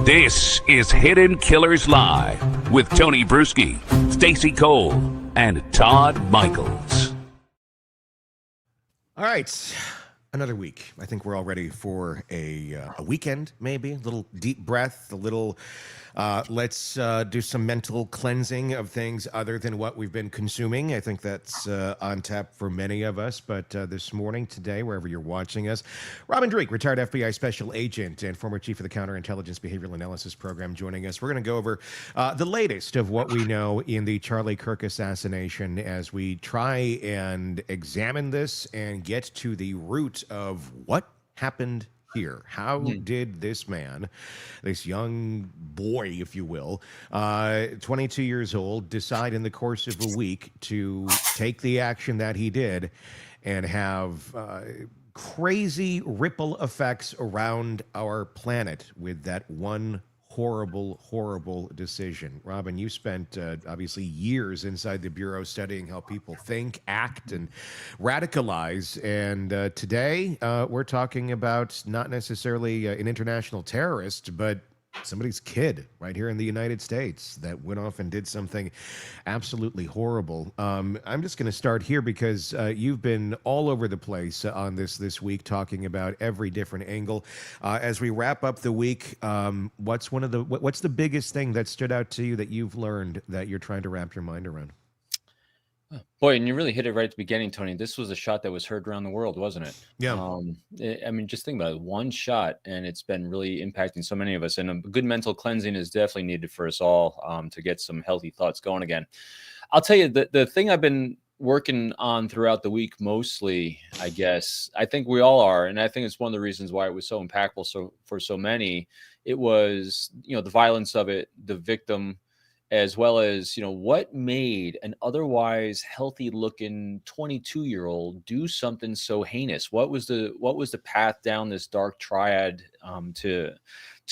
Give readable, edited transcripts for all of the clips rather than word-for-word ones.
This is Hidden Killers Live with Tony Brueski, Stacey Cole, and Todd Michaels. All right, another week. I think we're all ready for a weekend, maybe. A little deep breath, a little let's do some mental cleansing of things other than what we've been consuming. I think that's on tap for many of us. But this morning, today, wherever you're watching us, Robin Dreeke, retired FBI special agent and former chief of the counterintelligence behavioral analysis program, joining us. We're going to go over the latest of what we know in the Charlie Kirk assassination as we try and examine this and get to the root of what happened here. How did this man, this young boy, if you will, 22 years old, decide in the course of a week to take the action that he did and have crazy ripple effects around our planet with that one horrible decision? Robin, you spent obviously years inside the Bureau studying how people think, act, and radicalize. And today we're talking about not necessarily an international terrorist, but somebody's kid right here in the United States that went off and did something absolutely horrible. I'm just going to start here because you've been all over the place on this week, talking about every different angle. As we wrap up the week, what's the biggest thing that stood out to you that you've learned that you're trying to wrap your mind around? Boy, and you really hit it right at the beginning, Tony. This was a shot that was heard around the world, wasn't it? Yeah. I mean, just think about it. One shot, and it's been really impacting so many of us. And a good mental cleansing is definitely needed for us all to get some healthy thoughts going again. I'll tell you, the thing I've been working on throughout the week mostly, I guess, I think we all are, and I think it's one of the reasons why it was so impactful for so many. It was, the violence of it, the victim, as well as, what made an otherwise healthy looking 22-year-old do something so heinous? What was the path down this dark triad to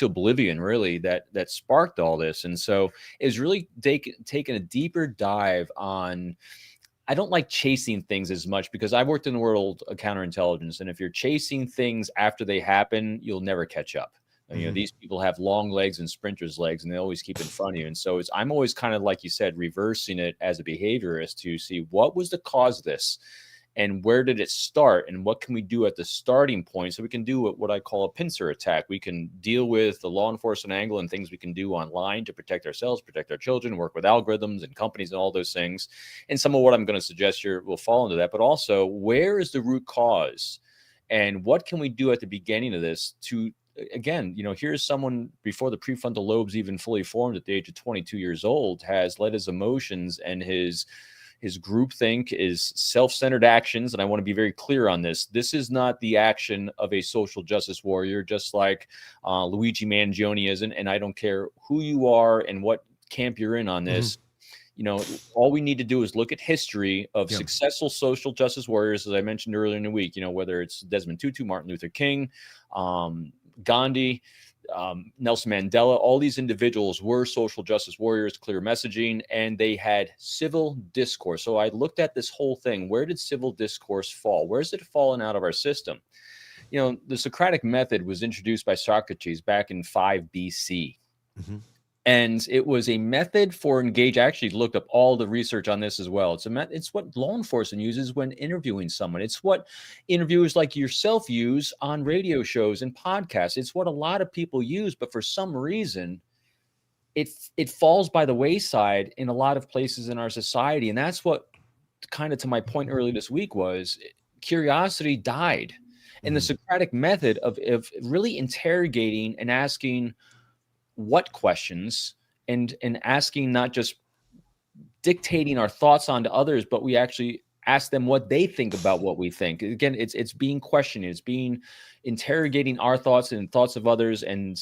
oblivion, really, that sparked all this? And so it was really taking a deeper dive on. I don't like chasing things as much because I've worked in the world of counterintelligence. And if you're chasing things after they happen, you'll never catch up. These people have long legs and sprinters legs, and they always keep in front of you. And so I'm always kind of, like you said, reversing it as a behaviorist to see what was the cause of this and where did it start and what can we do at the starting point so we can do what I call a pincer attack. We can deal with the law enforcement angle and things we can do online to protect ourselves, protect our children, work with algorithms and companies and all those things. And some of what I'm going to suggest here will fall into that. But also, where is the root cause and what can we do at the beginning of this to, again, here's someone before the prefrontal lobes even fully formed at the age of 22 years old, has let his emotions and his groupthink, his self-centered actions. And I want to be very clear on this. This is not the action of a social justice warrior, just like Luigi Mangione isn't. And I don't care who you are and what camp you're in on this. All we need to do is look at history of successful social justice warriors, as I mentioned earlier in the week, whether it's Desmond Tutu, Martin Luther King, Gandhi, Nelson Mandela. All these individuals were social justice warriors, clear messaging, and they had civil discourse. So I looked at this whole thing. Where did civil discourse fall? Where's it fallen out of our system? The Socratic method was introduced by Socrates back in 5 BC. Mm-hmm. And it was a method for engage. I actually looked up all the research on this as well. It's what law enforcement uses when interviewing someone. It's what interviewers like yourself use on radio shows and podcasts. It's what a lot of people use, but for some reason, it falls by the wayside in a lot of places in our society. And that's what, kind of to my point earlier this week, was curiosity died. And the Socratic method of really interrogating and asking what questions and asking, not just dictating our thoughts onto others, but we actually ask them what they think about what we think. Again, it's being questioning, it's being interrogating our thoughts and thoughts of others, and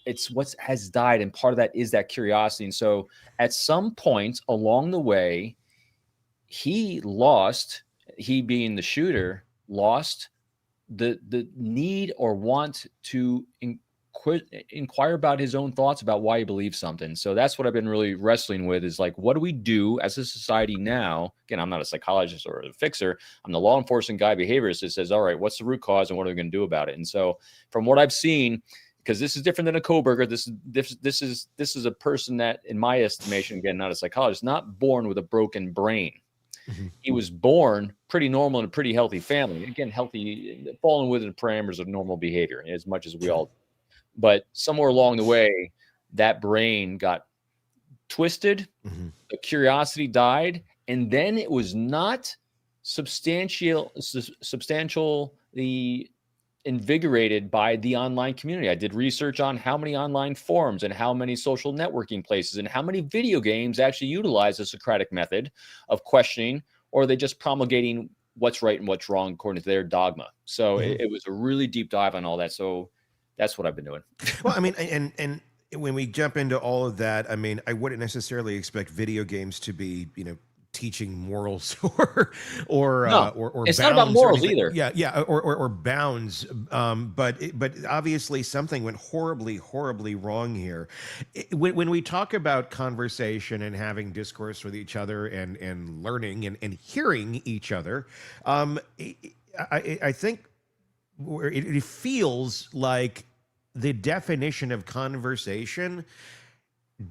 it's what has died. And part of that is that curiosity. And so at some point along the way, he being the shooter, lost the need or want to inquire about his own thoughts about why he believes something. So that's what I've been really wrestling with, is like, what do we do as a society now? Again, I'm not a psychologist or a fixer. I'm the law enforcement guy, behaviorist that says, all right, what's the root cause and what are we going to do about it? And so from what I've seen, because this is different than a Koberger. This is a person that, in my estimation, again, not a psychologist, not born with a broken brain. He was born pretty normal in a pretty healthy family. Again, healthy, falling within the parameters of normal behavior, as much as we all do. But somewhere along the way, that brain got twisted, the curiosity died, and then it was not substantially invigorated by the online community. I did research on how many online forums and how many social networking places and how many video games actually utilize the Socratic method of questioning, or are they just promulgating what's right and what's wrong according to their dogma. So it was a really deep dive on all that. So that's what I've been doing. Well, I mean, and when we jump into all of that, I mean, I wouldn't necessarily expect video games to be, teaching morals or it's not about morals either. Yeah, or bounds. But obviously something went horribly wrong here. When we talk about conversation and having discourse with each other and learning and hearing each other, I think it feels like the definition of conversation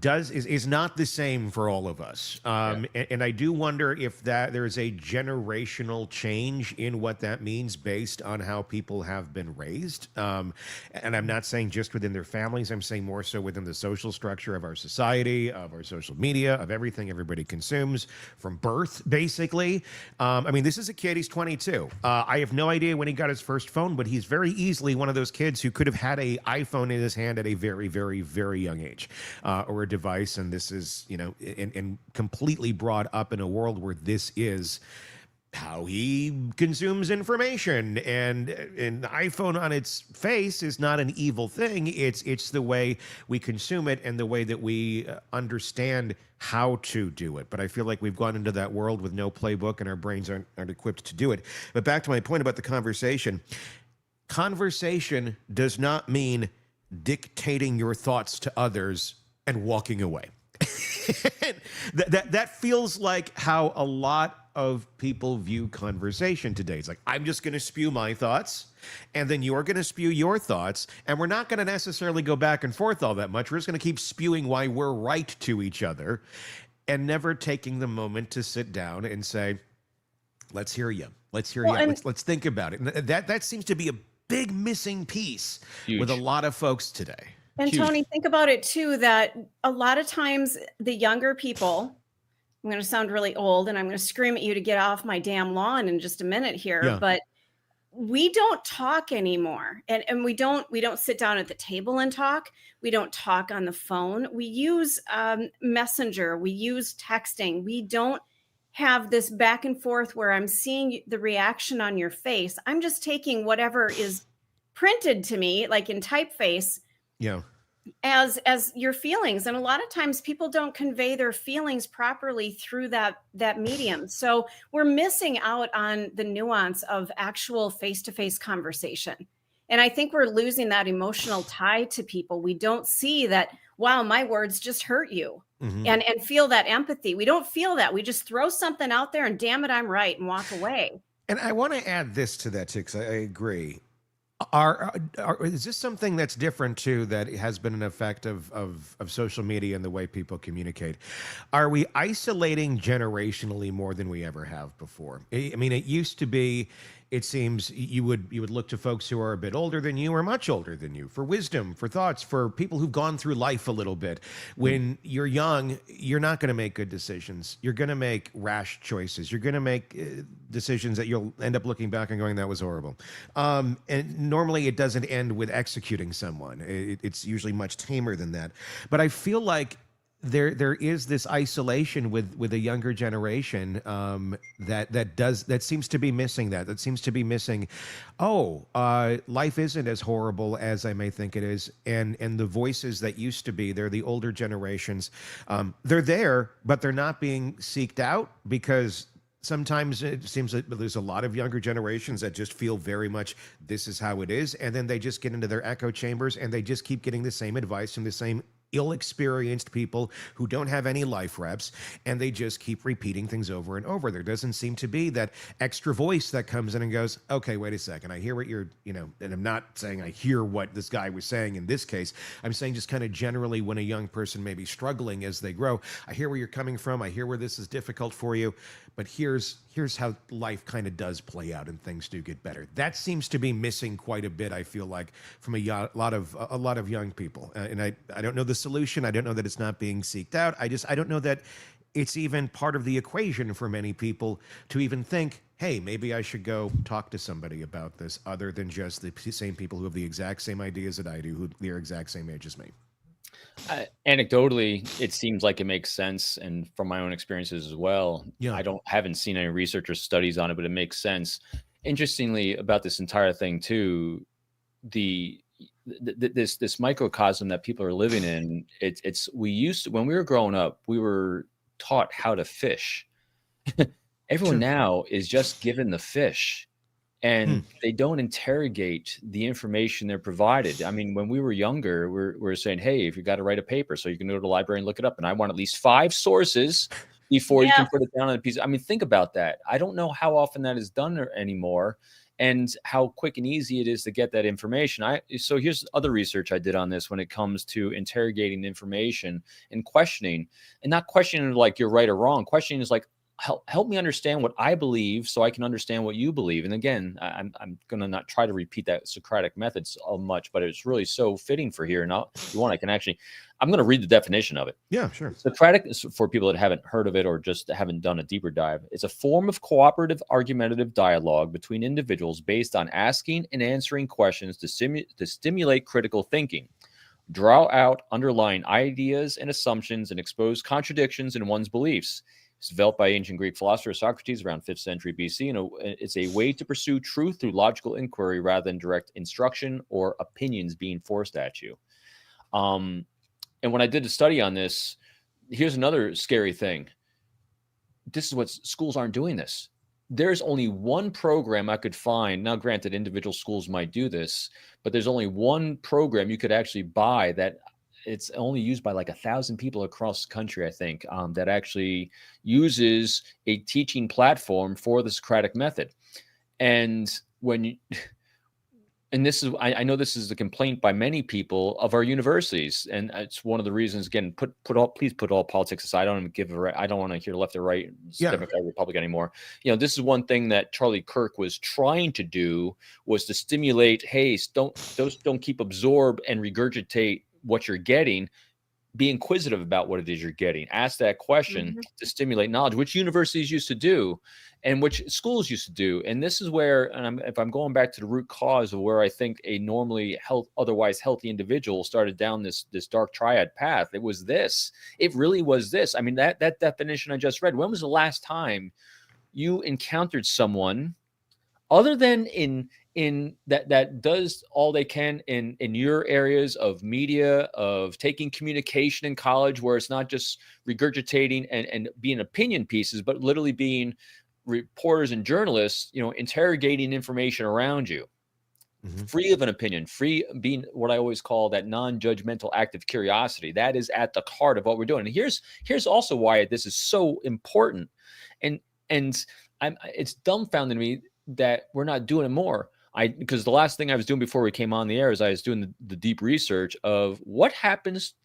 is not the same for all of us. And I do wonder if that there is a generational change in what that means based on how people have been raised. And I'm not saying just within their families, I'm saying more so within the social structure of our society, of our social media, of everything everybody consumes from birth, basically. I mean, this is a kid, he's 22. I have no idea when he got his first phone, but he's very easily one of those kids who could have had an iPhone in his hand at a very, very, very young age, or a device. And this is, and completely brought up in a world where this is how he consumes information. And an iPhone on its face is not an evil thing. It's the way we consume it and the way that we understand how to do it. But I feel like we've gone into that world with no playbook and our brains aren't equipped to do it. But back to my point about the conversation. Conversation does not mean dictating your thoughts to others and walking away. that feels like how a lot of people view conversation today. It's like, I'm just going to spew my thoughts, and then you're going to spew your thoughts, and we're not going to necessarily go back and forth all that much. We're just going to keep spewing why we're right to each other, and never taking the moment to sit down and say, let's hear you. Let's hear you. Let's think about it. And that seems to be a big missing piece with a lot of folks today. And Tony, think about it too, that a lot of times the younger people, I'm going to sound really old and I'm going to scream at you to get off my damn lawn in just a minute here, but we don't talk anymore. And we don't sit down at the table and talk. We don't talk on the phone. We use Messenger. We use texting. We don't have this back and forth where I'm seeing the reaction on your face. I'm just taking whatever is printed to me, like in typeface, as your feelings. And a lot of times people don't convey their feelings properly through that medium. So we're missing out on the nuance of actual face-to-face conversation. And I think we're losing that emotional tie to people. We don't see that, wow, my words just hurt you, and feel that empathy. We don't feel that. We just throw something out there and damn it, I'm right, and walk away. And I want to add this to that too, because I agree. Is this something that's different too, that has been an effect of social media and the way people communicate? Are we isolating generationally more than we ever have before? I mean, it used to be, it seems you would look to folks who are a bit older than you or much older than you for wisdom, for thoughts, for people who've gone through life a little bit. When you're young, you're not going to make good decisions. You're going to make rash choices. You're going to make decisions that you'll end up looking back and going, that was horrible. And normally it doesn't end with executing someone. It's usually much tamer than that. But I feel like there is this isolation with a younger generation that seems to be missing that seems to be missing. Life isn't as horrible as I may think it is, and the voices that used to be there, the older generations, they're there, but they're not being seeked out, because sometimes it seems that there's a lot of younger generations that just feel very much this is how it is, and then they just get into their echo chambers and they just keep getting the same advice from the same ill-experienced people who don't have any life reps, and they just keep repeating things over and over. There doesn't seem to be that extra voice that comes in and goes, okay, wait a second, I hear what you're, and I'm not saying I hear what this guy was saying in this case. I'm saying just kind of generally when a young person may be struggling as they grow, I hear where you're coming from, I hear where this is difficult for you, but here's how life kind of does play out and things do get better. That seems to be missing quite a bit, I feel like, from a lot of young people. And I don't know the solution. I don't know that it's not being seeked out. I don't know that it's even part of the equation for many people to even think, hey, maybe I should go talk to somebody about this, other than just the same people who have the exact same ideas that I do, who they're exact same age as me. Anecdotally, it seems like it makes sense, and from my own experiences as well. Yeah. I haven't seen any research or studies on it, but it makes sense. Interestingly, about this entire thing too, this microcosm that people are living in, we used to, when we were growing up, we were taught how to fish. Everyone now is just given the fish, and they don't interrogate the information they're provided. I mean, when we were younger, we're saying, hey, if you got to write a paper, so you can go to the library and look it up, and I want at least 5 sources before you can put it down on a piece. I mean, think about that. I don't know how often that is done anymore, and how quick and easy it is to get that information. So here's other research I did on this when it comes to interrogating information and questioning, and not questioning like you're right or wrong. Questioning is like, help me understand what I believe so I can understand what you believe. And again, I'm going to not try to repeat that Socratic method so much, but it's really so fitting for here. Now, if you want, I'm going to read the definition of it. Yeah, sure. Socratic is, for people that haven't heard of it or just haven't done a deeper dive, it's a form of cooperative argumentative dialogue between individuals based on asking and answering questions to stimulate critical thinking, draw out underlying ideas and assumptions, and expose contradictions in one's beliefs. It's developed by ancient Greek philosopher Socrates around 5th century BC, and it's a way to pursue truth through logical inquiry rather than direct instruction or opinions being forced at you. And when I did a study on this, here's another scary thing. This is what schools aren't doing this. There's only one program I could find. Now, granted, individual schools might do this, but there's only one program you could actually buy that it's only used by like 1,000 people across the country, I think, that actually uses a teaching platform for the Socratic method. And this is, I know this is a complaint by many people of our universities, and it's one of the reasons. Again, please put all politics aside. I don't want to hear left or right, Democrat, Republican anymore. This is one thing that Charlie Kirk was trying to do, was to stimulate. Hey, don't absorb and regurgitate what you're getting. Be inquisitive about what it is you're getting. Ask that question to stimulate knowledge, which universities used to do and which schools used to do. And this is where, if I'm going back to the root cause of where I think a normally otherwise healthy individual started down this dark triad path, it was this. It really was this. I mean, that definition I just read, when was the last time you encountered someone other than in that does all they can in your areas of media, of taking communication in college, where it's not just regurgitating and being opinion pieces, but literally being reporters and journalists, interrogating information around you, free of an opinion, free, being what I always call that non-judgmental active curiosity. That is at the heart of what we're doing. And here's also why this is so important. And it's dumbfounding to me that we're not doing it more. Because the last thing I was doing before we came on the air is I was doing the deep research of what happens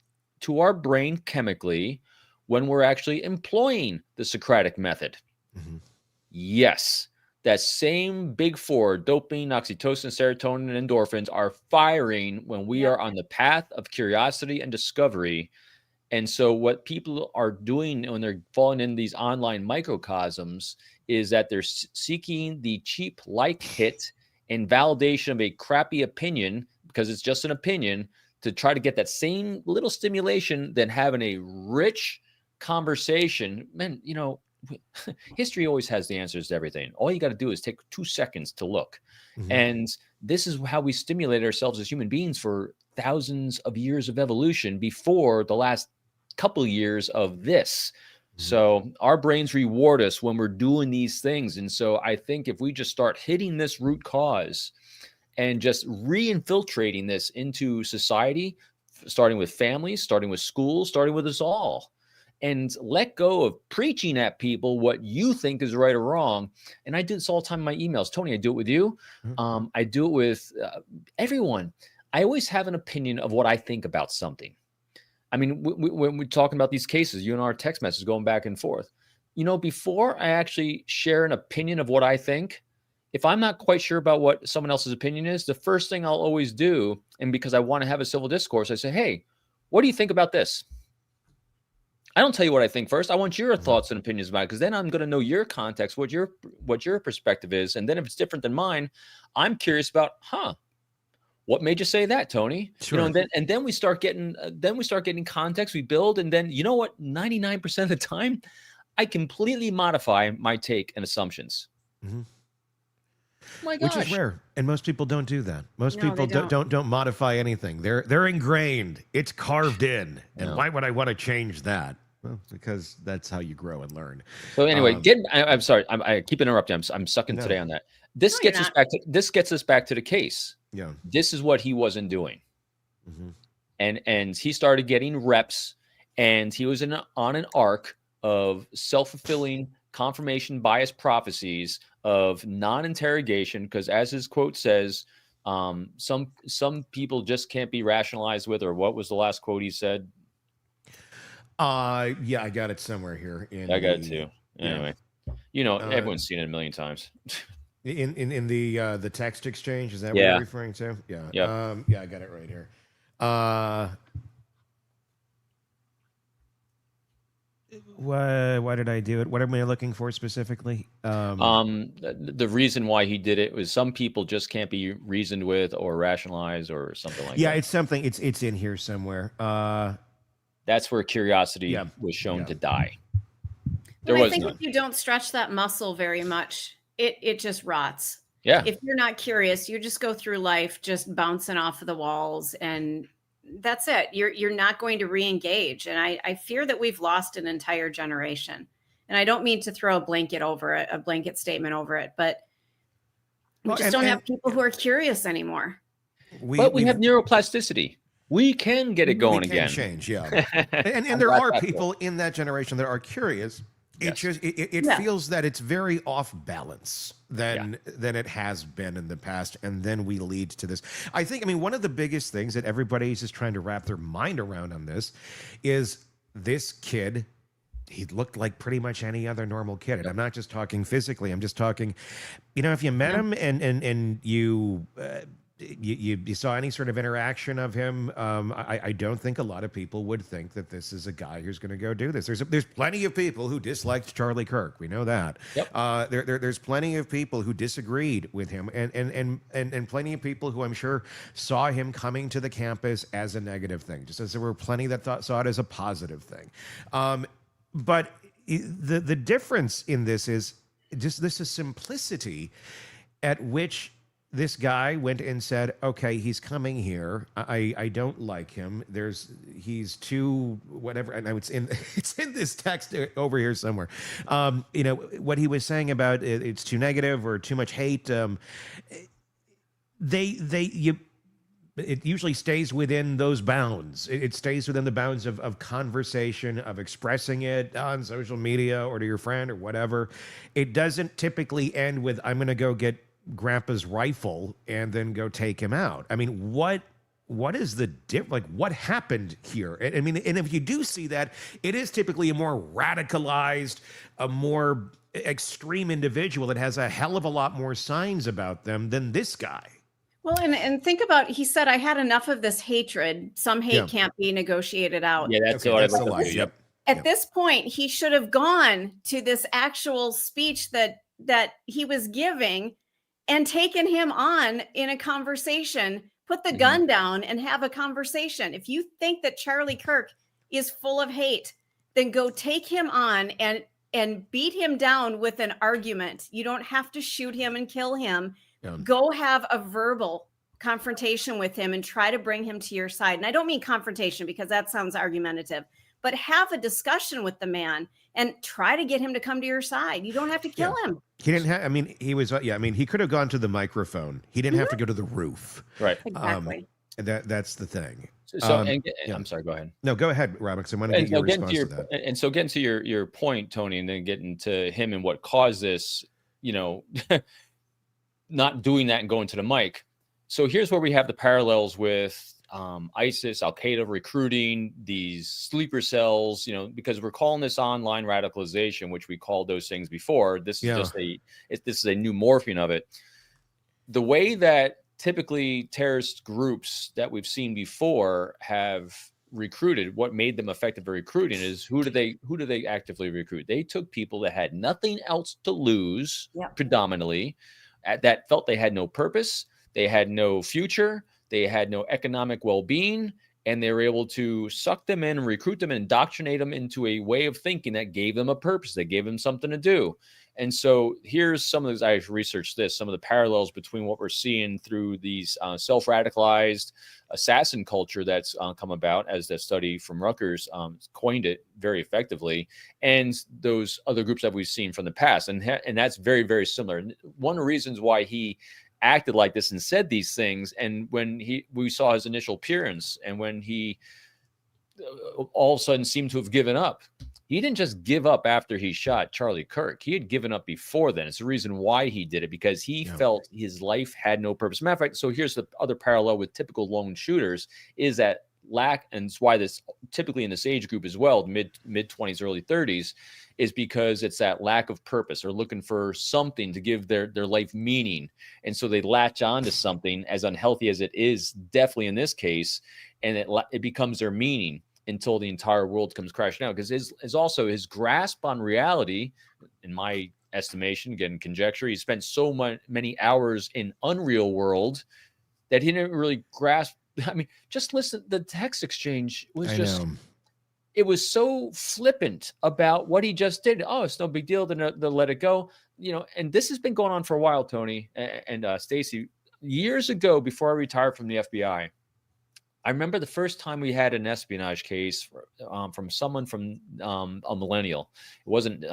to our brain chemically when we're actually employing the Socratic method. Yes, that same big four, dopamine, oxytocin, serotonin, and endorphins, are firing when we are on the path of curiosity and discovery. And so what people are doing when they're falling in these online microcosms is that they're seeking the cheap like hit and validation of a crappy opinion, because it's just an opinion, to try to get that same little stimulation than having a rich conversation. Man, history always has the answers to everything. All you got to do is take 2 seconds to look. And this is how we stimulate ourselves as human beings for thousands of years of evolution before the last couple years of this. So our brains reward us when we're doing these things. And so I think if we just start hitting this root cause and just re-infiltrating this into society, starting with families, starting with schools, starting with us all. And let go of preaching at people what you think is right or wrong. And I do this all the time in my emails. Tony, I do it with you. I do it with everyone. I always have an opinion of what I think about something. I mean, when we're talking about these cases, you and our text messages going back and forth, you know, before I actually share an opinion of what I think, if I'm not quite sure about what someone else's opinion is, the first thing I'll always do, and because I want to have a civil discourse, I say, hey, what do you think about this? I don't tell you what I think first. I want your thoughts and opinions about it, because then I'm going to know your context, what your perspective is. And then if it's different than mine, I'm curious about, what made you say that, Tony? Sure. You know, and then we start getting context, we build, and then you know what? 99% of the time, I completely modify my take and assumptions. Mm-hmm. My gosh. Which is rare, and most people don't do that. Most No, people they don't modify anything. They're ingrained. It's carved in. And why would I want to change that? Well, because that's how you grow and learn. So anyway, I'm sorry. I keep interrupting. I'm sucking today on that. This gets us back to the case. Yeah. This is what he wasn't doing. Mm-hmm. And he started getting reps, and he was on an arc of self-fulfilling confirmation bias prophecies of non-interrogation, because as his quote says, some people just can't be rationalized with, or what was the last quote he said? Yeah, I got it somewhere here. I got it too. Anyway, you know, everyone's seen it a million times. In the text exchange, is that what you're referring to? Yeah. Yep. Yeah, I got it right here. Why did I do it? What am I looking for specifically? The reason why he did it was some people just can't be reasoned with or rationalized or something like that. Yeah, it's something. It's in here somewhere. That's where curiosity was shown to die. I think if you don't stretch that muscle very much, it just rots. Yeah. If you're not curious, you just go through life just bouncing off of the walls, and that's it. You're not going to re-engage. And I fear that we've lost an entire generation. And I don't mean to throw a blanket statement over it, but we just don't have people who are curious anymore. But we have neuroplasticity. We can get it going again. Change, yeah. and there are people in that generation that are curious. It feels that it's very off balance than it has been in the past, and then we lead to this. I mean, one of the biggest things that everybody's just trying to wrap their mind around on this is this kid. He looked like pretty much any other normal kid. And I'm not just talking physically. I'm just talking, you know, if you met him and you saw any sort of interaction of him, I don't think a lot of people would think that this is a guy who's going to go do this. There's plenty of people who disliked Charlie Kirk. We know that. Yep. There's plenty of people who disagreed with him, and plenty of people who I'm sure saw him coming to the campus as a negative thing, just as there were plenty that saw it as a positive thing. But the difference in this is just this is simplicity at which this guy went and said, okay, he's coming here. I don't like him. He's too whatever. And it's in this text over here somewhere. You know, what he was saying about it's too negative or too much hate. It usually stays within those bounds. It stays within the bounds of conversation, of expressing it on social media or to your friend or whatever. It doesn't typically end with, I'm going to go get Grandpa's rifle and then go take him out. I mean, what is the what happened here? I mean, and if you do see that, it is typically a more radicalized, a more extreme individual that has a hell of a lot more signs about them than this guy. Well, and think about, he said, I had enough of this hatred. Some hate can't be negotiated out. Yeah, that's the line. Yep. At this point, he should have gone to this actual speech that he was giving and taken him on in a conversation, put the gun down and have a conversation. If you think that Charlie Kirk is full of hate, then go take him on and beat him down with an argument. You don't have to shoot him and kill him. Go have a verbal confrontation with him and try to bring him to your side. And I don't mean confrontation because that sounds argumentative, but have a discussion with the man and try to get him to come to your side. You don't have to kill him. He didn't have, I mean, he was, I mean, he could have gone to the microphone. He didn't have to go to the roof. Right. Exactly. That's the thing. I'm sorry, go ahead. No, go ahead, Robin, because I want to get your response to that. And so getting to your point, Tony, and then getting to him and what caused this, not doing that and going to the mic. So here's where we have the parallels with ISIS, Al Qaeda recruiting these sleeper cells, because we're calling this online radicalization, which we called those things before. This is just this is a new morphing of it. The way that typically terrorist groups that we've seen before have recruited, what made them effective at recruiting is who do they actively recruit? They took people that had nothing else to lose, predominantly, that felt they had no purpose, they had no future, they had no economic well-being, and they were able to suck them in and recruit them and indoctrinate them into a way of thinking that gave them a purpose, that gave them something to do. And so here's some of those, I've researched this, some of the parallels between what we're seeing through these self-radicalized assassin culture that's come about, as the study from Rutgers coined it very effectively, and those other groups that we've seen from the past. And that's very, very similar. And one of the reasons why he acted like this and said these things, and when we saw his initial appearance, and when he all of a sudden seemed to have given up, he didn't just give up after he shot Charlie Kirk. He had given up before then. It's the reason why he did it, because he felt his life had no purpose. Matter of fact, so here's the other parallel with typical lone shooters, is that lack, and it's why this typically in this age group as well, mid 20s, early 30s, is because it's that lack of purpose, or looking for something to give their life meaning. And so they latch on to something, as unhealthy as it is, definitely in this case, and it becomes their meaning until the entire world comes crashing down. Because his grasp on reality, in my estimation, again, conjecture, he spent so many hours in unreal world that he didn't really grasp. I mean, just listen, the text exchange was it was so flippant about what he just did. Oh, it's no big deal to let it go. And this has been going on for a while, Tony and Stacey. Years ago, before I retired from the FBI, I remember the first time we had an espionage case from someone from a millennial. It wasn't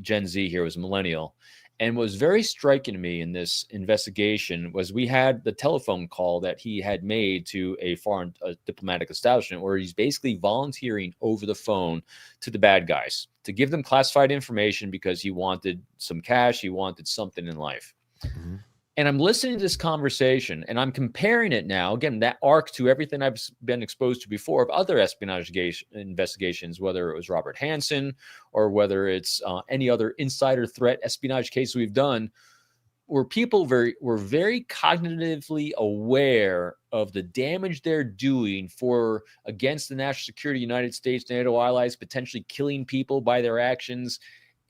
Gen Z here, it was a millennial. And what was very striking to me in this investigation was we had the telephone call that he had made to a foreign diplomatic establishment, where he's basically volunteering over the phone to the bad guys to give them classified information because he wanted some cash, he wanted something in life. Mm-hmm. And I'm listening to this conversation, and I'm comparing it now, again, that arc to everything I've been exposed to before of other espionage investigations, whether it was Robert Hansen or whether it's any other insider threat espionage case we've done, where people were very cognitively aware of the damage they're doing against the national security of the United States, NATO allies, potentially killing people by their actions,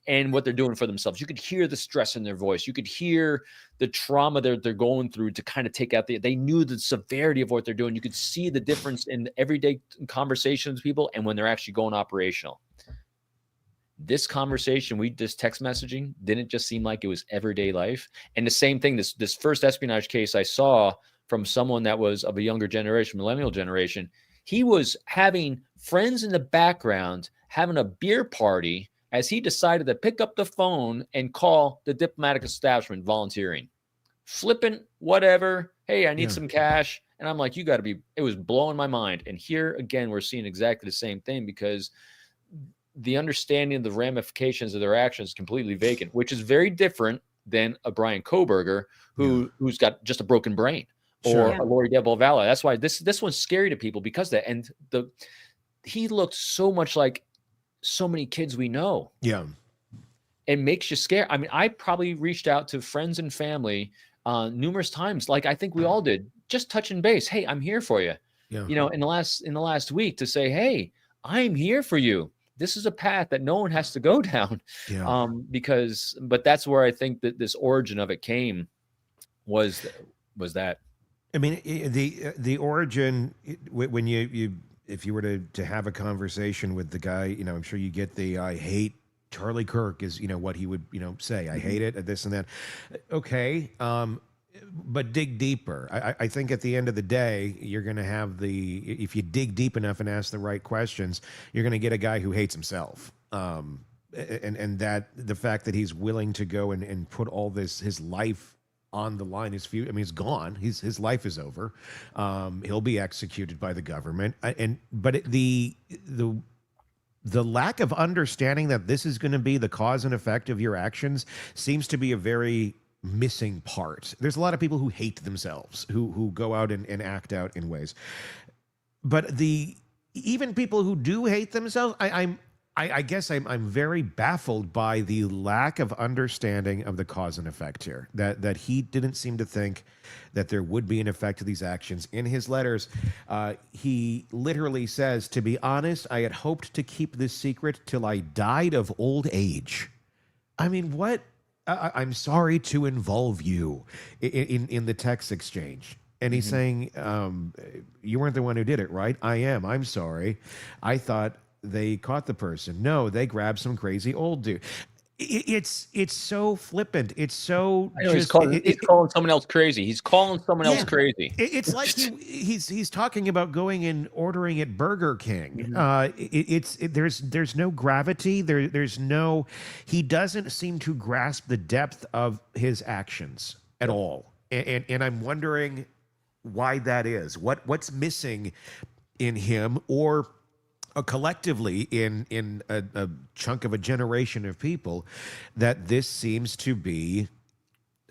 and what they're doing for themselves. You could hear the stress in their voice. You could hear the trauma they're going through to kind of take out they knew the severity of what they're doing. You could see the difference in everyday conversations with people and when they're actually going operational. This conversation, this text messaging, didn't just seem like it was everyday life. And the same thing, this first espionage case I saw from someone that was of a younger generation, millennial generation, he was having friends in the background, having a beer party, as he decided to pick up the phone and call the diplomatic establishment, volunteering, flippant, whatever. Hey, I need some cash. And I'm like, it was blowing my mind. And here again, we're seeing exactly the same thing, because the understanding of the ramifications of their actions is completely vacant, which is very different than a Brian Kohberger who's got just a broken brain, or a Lori Del Valle. That's why this one's scary to people, because that, and he looked so much like so many kids we know. Yeah. It makes you scared. I mean, I probably reached out to friends and family numerous times, like I think we all did, just touching base. Hey, I'm here for you. Yeah. In the last week, to say, hey, I'm here for you. This is a path that no one has to go down. Yeah. But that's where I think that this origin of it came was that. I mean, the origin, when you if you were to have a conversation with the guy, I'm sure you get I hate Charlie Kirk is, what he would, say. I hate it, this and that. Okay. But dig deeper. I think at the end of the day, you're going to have if you dig deep enough and ask the right questions, you're going to get a guy who hates himself. And that the fact that he's willing to go and put all his life on the line. His few, I mean, he's gone. His life is over. He'll be executed by the government. The lack of understanding that this is going to be the cause and effect of your actions seems to be a very missing part. There's a lot of people who hate themselves, who go out and act out in ways. But even people who do hate themselves, I guess I'm very baffled by the lack of understanding of the cause and effect here. That he didn't seem to think that there would be an effect to these actions. In his letters, he literally says, "To be honest, I had hoped to keep this secret till I died of old age." I mean, what? I'm sorry to involve you in the text exchange. And he's saying, you weren't the one who did it, right? I am. I'm sorry. I thought they caught the person. No, they grabbed some crazy old dude. It's so flippant. It's so. I know, he's calling someone else crazy. He's calling someone else crazy. It's like he's talking about going and ordering at Burger King. There's no gravity. There's no. He doesn't seem to grasp the depth of his actions at all. And I'm wondering why that is. What's missing in him, or collectively in a chunk of a generation of people, that this seems to be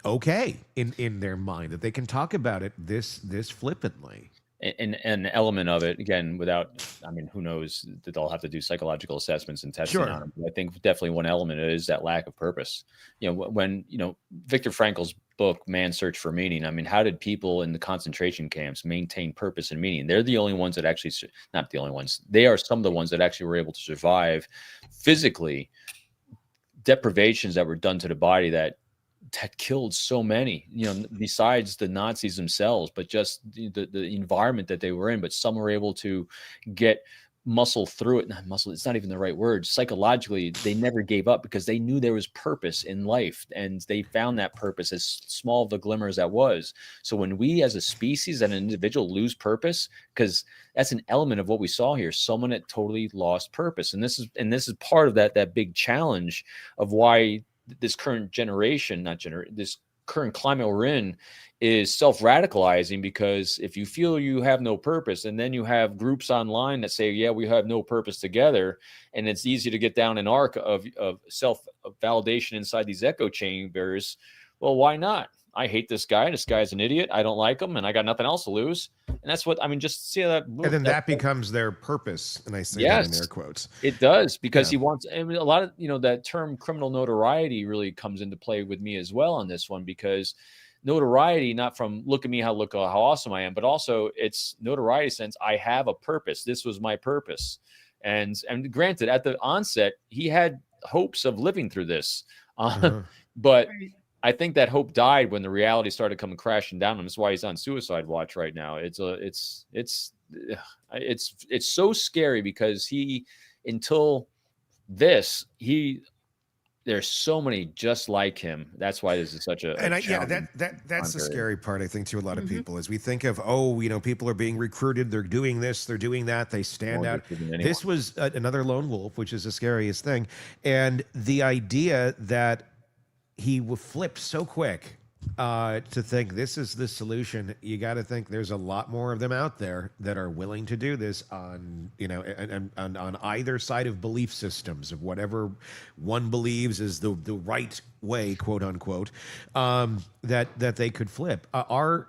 okay in their mind, that they can talk about it this flippantly. And an element of it, again, without, I mean, who knows that they'll have to do psychological assessments and testing on them. I think definitely one element is that lack of purpose. When Viktor Frankl's book, Man's Search for Meaning, I mean, how did people in the concentration camps maintain purpose and meaning? They're the only ones that actually, not the only ones, they are some of the ones that actually were able to survive physically deprivations that were done to the body that killed so many, besides the Nazis themselves, but just the environment that they were in. But some were able to get muscle through it. Not muscle, it's not even the right word. Psychologically, they never gave up because they knew there was purpose in life, and they found that purpose, as small of a glimmer as that was. So when we as a species and an individual lose purpose, because that's an element of what we saw here, someone that totally lost purpose. And this is part of that big challenge of why this current generation, this current climate we're in, is self-radicalizing. Because if you feel you have no purpose, and then you have groups online that say, yeah, we have no purpose together, and it's easy to get down an arc of self-validation inside these echo chambers, well, why not? I hate this guy. This guy's an idiot. I don't like him, and I got nothing else to lose. And that's what, I mean, just see that. And then that becomes their purpose. And I say that in air quotes. It does, because he wants, I mean, a lot of, that term criminal notoriety really comes into play with me as well on this one, because notoriety, not from look how awesome I am, but also it's notoriety sense. I have a purpose. This was my purpose. And granted, at the onset, he had hopes of living through this, but I think that hope died when the reality started coming crashing down on him. That's why he's on suicide watch right now. It's so scary, because there's so many just like him. That's why this is such a that's the scary part, I think, to a lot of people, is we think of, people are being recruited, they're doing this, they're doing that, they stand out. This was another lone wolf, which is the scariest thing. And the idea that he would flip so quick to think this is the solution. You got to think there's a lot more of them out there that are willing to do this on either side of belief systems, of whatever one believes is the right way, quote unquote, that they could flip. Are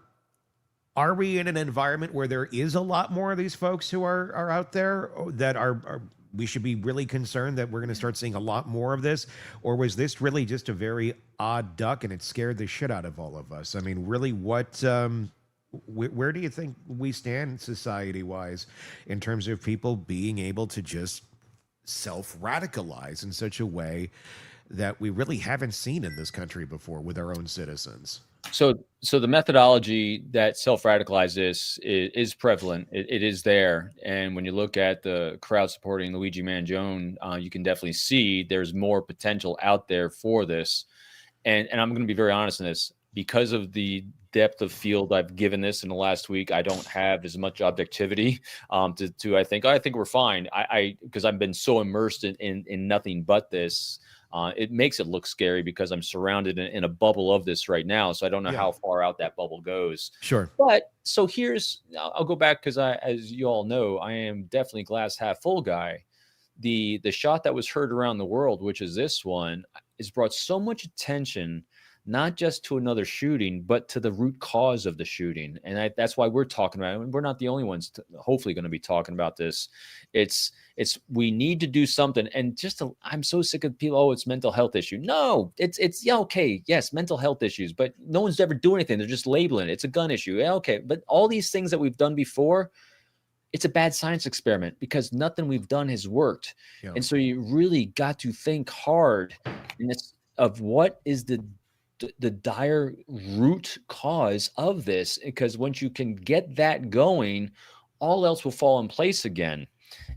we in an environment where there is a lot more of these folks who are out there that are we should be really concerned that we're going to start seeing a lot more of this? Or was this really just a very odd duck and it scared the shit out of all of us? I mean, really, where do you think we stand society-wise in terms of people being able to just self-radicalize in such a way that we really haven't seen in this country before with our own citizens? So the methodology that self-radicalizes is prevalent. It is there. And when you look at the crowd supporting Luigi Mangione, you can definitely see there's more potential out there for this. And I'm going to be very honest in this. because of the depth of field I've given this in the last week, I don't have as much objectivity to I think we're fine. Because I've been so immersed in nothing but this. It makes it look scary because I'm surrounded in a bubble of this right now. So I don't know how far out that bubble goes. Sure. But so I'll go back because as you all know, I am definitely glass half full guy. The shot that was heard around the world, which is this one, has brought so much attention, not just to another shooting, but to the root cause of the shooting. And that's why we're talking about it. And we're not the only ones hopefully going to be talking about this. It's we need to do something. And I'm so sick of people, oh, it's mental health issue. No, it's yeah, okay. Yes, mental health issues, but no one's ever doing anything. They're just labeling it. It's a gun issue. Yeah, okay. But all these things that we've done before, it's a bad science experiment because nothing we've done has worked. Yeah. And so you really got to think hard of what is the dire root cause of this, because once you can get that going, all else will fall in place again.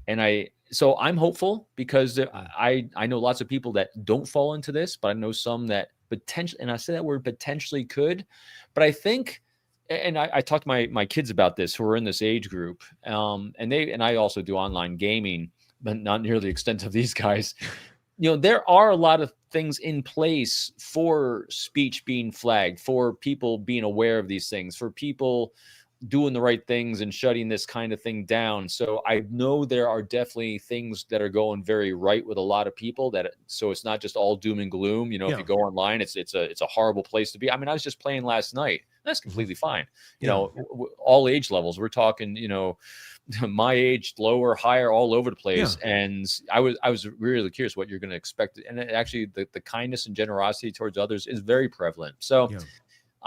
And so I'm hopeful because I know lots of people that don't fall into this, but I know some that potentially, and I say that word potentially could, but I think, and I talked to my kids about this who are in this age group, and I also do online gaming, but not near the extent of these guys. There are a lot of things in place for speech being flagged, for people being aware of these things, for people doing the right things and shutting this kind of thing down. So I know there are definitely things that are going very right with a lot of people, so it's not just all doom and gloom. If you go online, it's a horrible place to be. I mean, I was just playing last night. That's completely fine. All age levels. We're talking, my age, lower, higher, all over the place. Yeah. And I was really curious what you're going to expect. And actually the kindness and generosity towards others is very prevalent. So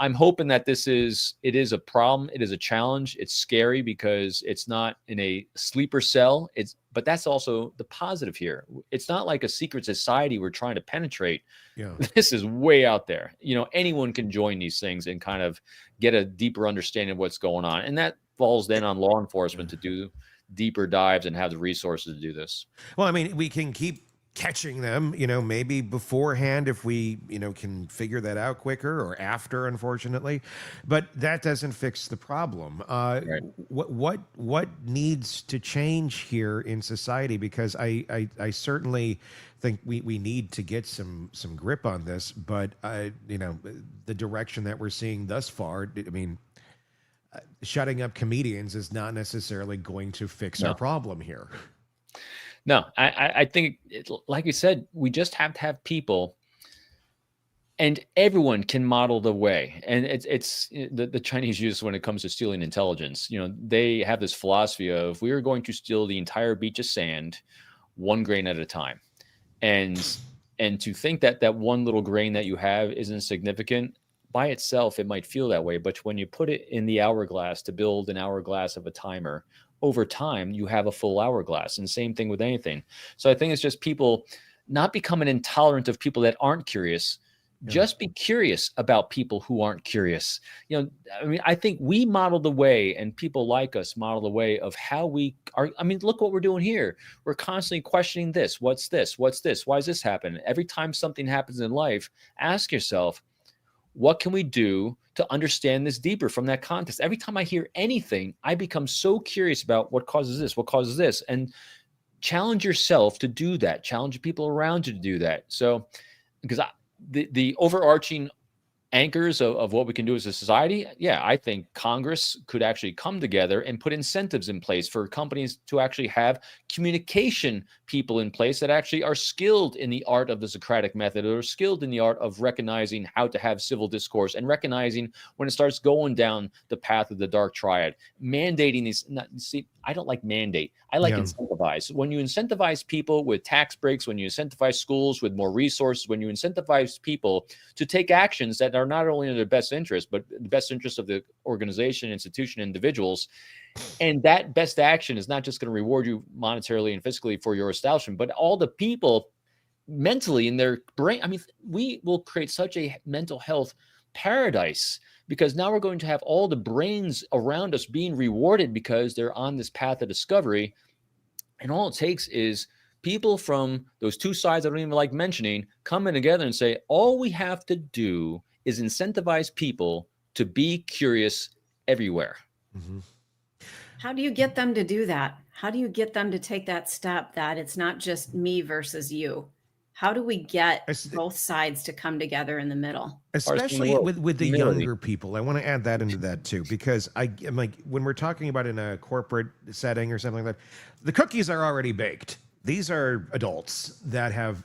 I'm hoping that it is a problem. It is a challenge. It's scary because it's not in a sleeper cell. But that's also the positive here. It's not like a secret society we're trying to penetrate. Yeah. This is way out there. Anyone can join these things and kind of get a deeper understanding of what's going on. And that falls then on law enforcement to do deeper dives and have the resources to do this. Well, I mean, we can keep catching them, maybe beforehand if we, can figure that out quicker, or after, unfortunately, but that doesn't fix the problem. Right. What needs to change here in society? Because I certainly think we need to get some grip on this, but the direction that we're seeing thus far, I mean, shutting up comedians is not necessarily going to fix our problem here. No, I think, like you said, we just have to have people, and everyone can model the way. And it's the Chinese use when it comes to stealing intelligence. They have this philosophy of, we are going to steal the entire beach of sand, one grain at a time. And to think that one little grain that you have isn't significant by itself, it might feel that way. But when you put it in the hourglass to build an hourglass of a timer, over time, you have a full hourglass. And same thing with anything. So I think it's just people not becoming intolerant of people that aren't curious. Yeah. Just be curious about people who aren't curious. I think we model the way, and people like us model the way of how we are. I mean, look what we're doing here. We're constantly questioning this. What's this? What's this? Why does this happen? Every time something happens in life, ask yourself, what can we do to understand this deeper from that context? Every time I hear anything, I become so curious about what causes this, and challenge yourself to do that. Challenge people around you to do that. So, because the overarching anchors of what we can do as a society, I think Congress could actually come together and put incentives in place for companies to actually have communication people in place that actually are skilled in the art of the Socratic method, or skilled in the art of recognizing how to have civil discourse and recognizing when it starts going down the path of the dark triad. Mandating these, I don't like mandate. I like incentivize. When you incentivize people with tax breaks, when you incentivize schools with more resources, when you incentivize people to take actions that are not only in their best interest, but the best interest of the organization, institution, individuals. And that best action is not just going to reward you monetarily and fiscally for your establishment, but all the people mentally in their brain. I mean, we will create such a mental health paradise, because now we're going to have all the brains around us being rewarded because they're on this path of discovery. And all it takes is people from those two sides I don't even like mentioning coming together and say, all we have to do is incentivize people to be curious everywhere. Mm-hmm. How do you get them to do that? How do you get them to take that step that it's not just me versus you? How do we get both sides to come together in the middle? Especially with the younger people. I want to add that into that too, because I'm like, when we're talking about in a corporate setting or something like that, the cookies are already baked. These are adults that have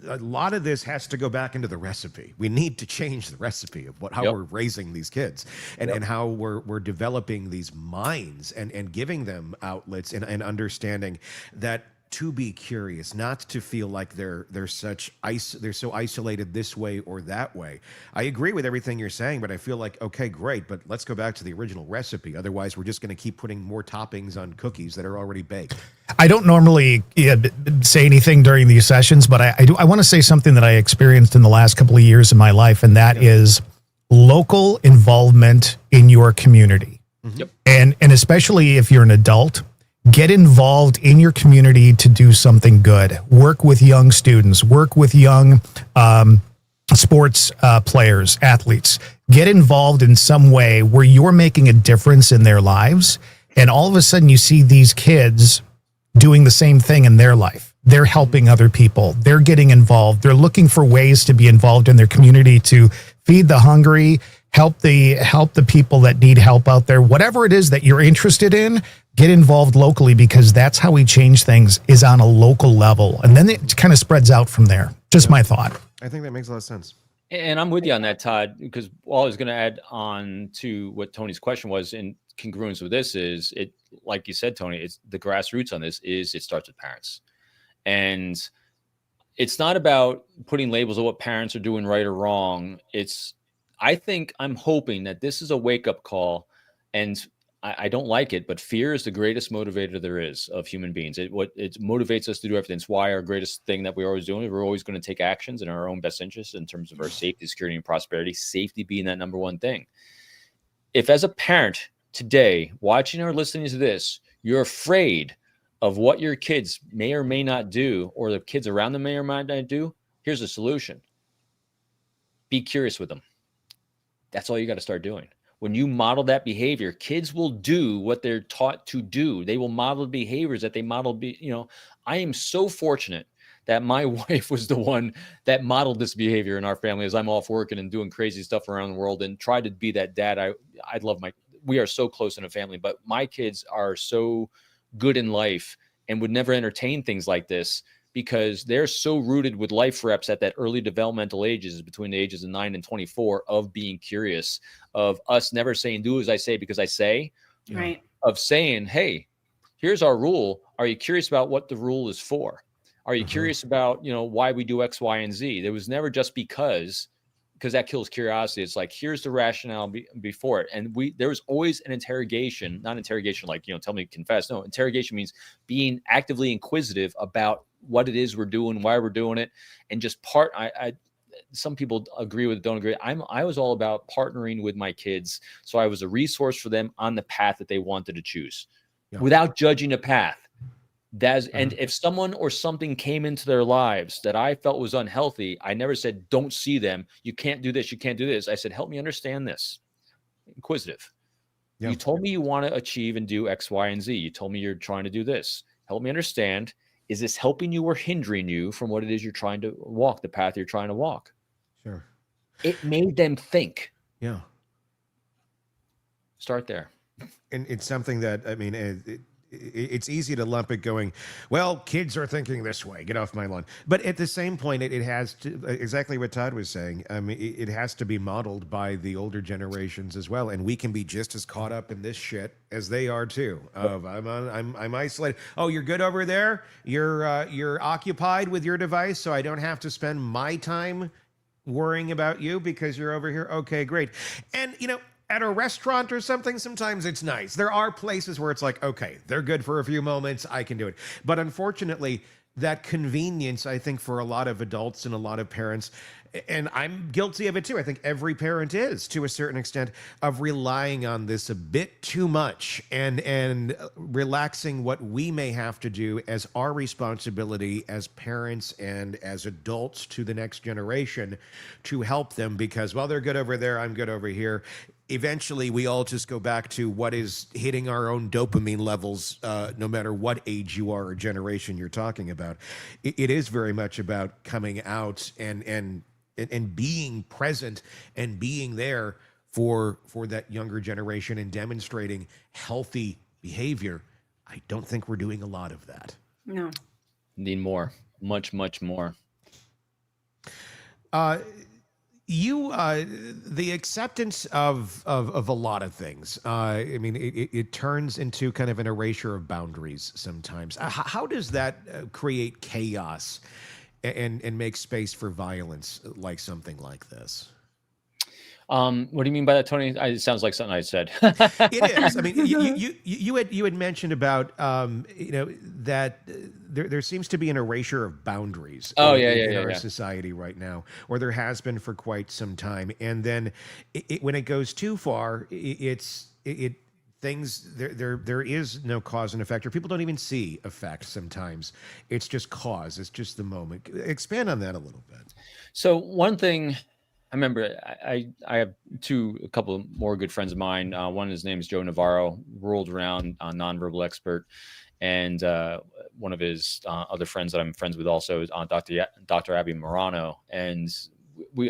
a lot of this has to go back into the recipe. We need to change the recipe of how we're raising these kids and how we're developing these minds and giving them outlets and understanding that to be curious, not to feel like they're so isolated this way or that way. I agree with everything you're saying, but I feel like, okay, great, but let's go back to the original recipe. Otherwise, we're just going to keep putting more toppings on cookies that are already baked. I don't normally say anything during these sessions, but I want to say something that I experienced in the last couple of years in my life, and that is local involvement in your community. Yep. And especially if you're an adult, get involved in your community to do something good. Work with young students, work with young sports players, athletes. Get involved in some way where you're making a difference in their lives. And all of a sudden you see these kids doing the same thing in their life. They're helping other people. They're getting involved. They're looking for ways to be involved in their community to feed the hungry, help the people that need help out there. Whatever it is that you're interested in, get involved locally, because that's how we change things, is on a local level. And then it kind of spreads out from there. Just my thought. I think that makes a lot of sense. And I'm with you on that, Todd, because all I was going to add on to what Tony's question was in congruence with this is it, like you said, Tony, it's the grassroots on this is it starts with parents. And it's not about putting labels of what parents are doing right or wrong. I'm hoping that this is a wake-up call, and I don't like it, but fear is the greatest motivator there is of human beings. It motivates us to do everything. It's why our greatest thing that we're always doing, we're always going to take actions in our own best interest in terms of our safety, security, and prosperity, safety being that number one thing. If as a parent today, watching or listening to this, you're afraid of what your kids may or may not do, or the kids around them may or may not do, here's a solution. Be curious with them. That's all you got to start doing. When you model that behavior, kids will do what they're taught to do. They will model behaviors that they model. I am so fortunate that my wife was the one that modeled this behavior in our family as I'm off working and doing crazy stuff around the world and tried to be that dad. I love we are so close in a family, but my kids are so good in life and would never entertain things like this because they're so rooted with life reps at that early developmental ages between the ages of 9 and 24 of being curious, of us never saying, do as I say, because I say, right. Of saying, hey, here's our rule. Are you curious about what the rule is for? Are you curious about, why we do X, Y, and Z? There was never just because that kills curiosity. It's like, here's the rationale before it. And there was always an interrogation, not interrogation like, tell me, confess. No, interrogation means being actively inquisitive about what it is we're doing, why we're doing it. And just some people agree with it, don't agree. I was all about partnering with my kids. So I was a resource for them on the path that they wanted to choose without judging a path. And if someone or something came into their lives that I felt was unhealthy, I never said, don't see them. You can't do this. You can't do this. I said, help me understand this. Inquisitive. Yeah. You told me you want to achieve and do X, Y, and Z. You told me you're trying to do this. Help me understand. Is this helping you or hindering you from what it is you're trying to walk, the path you're trying to walk? Sure. It made them think. Yeah. Start there. And it's something that, it's easy to lump it going, well, kids are thinking this way, get off my lawn. But at the same point, it has to, exactly what Todd was saying, it has to be modeled by the older generations as well. And we can be just as caught up in this shit as they are too. Of I'm isolated. Oh, you're good over there? You're occupied with your device, so I don't have to spend my time worrying about you because you're over here. Okay, great. And at a restaurant or something, sometimes it's nice. There are places where it's like, okay, they're good for a few moments, I can do it. But unfortunately, that convenience, I think, for a lot of adults and a lot of parents, and I'm guilty of it too. I think every parent is, to a certain extent, of relying on this a bit too much and relaxing what we may have to do as our responsibility as parents and as adults to the next generation to help them, because while they're good over there, I'm good over here. Eventually, we all just go back to what is hitting our own dopamine levels, no matter what age you are or generation you're talking about. It is very much about coming out and being present and being there for that younger generation and demonstrating healthy behavior. I don't think we're doing a lot of that. No. Need more, much more. The acceptance of a lot of things. I mean, it turns into kind of an erasure of boundaries sometimes. How does that create chaos and make space for violence, like something like this? What do you mean by that, Tony? It sounds like something I said. It is. I mean, you had mentioned about that there seems to be an erasure of boundaries in our society right now, or there has been for quite some time. And then when it goes too far, things there is no cause and effect, or people don't even see effect sometimes. It's just cause. It's just the moment. Expand on that a little bit. So one thing I remember, I have a couple more good friends of mine. One, his name is Joe Navarro, world renowned nonverbal expert. And one of his other friends that I'm friends with also is Dr. Abby Morano. And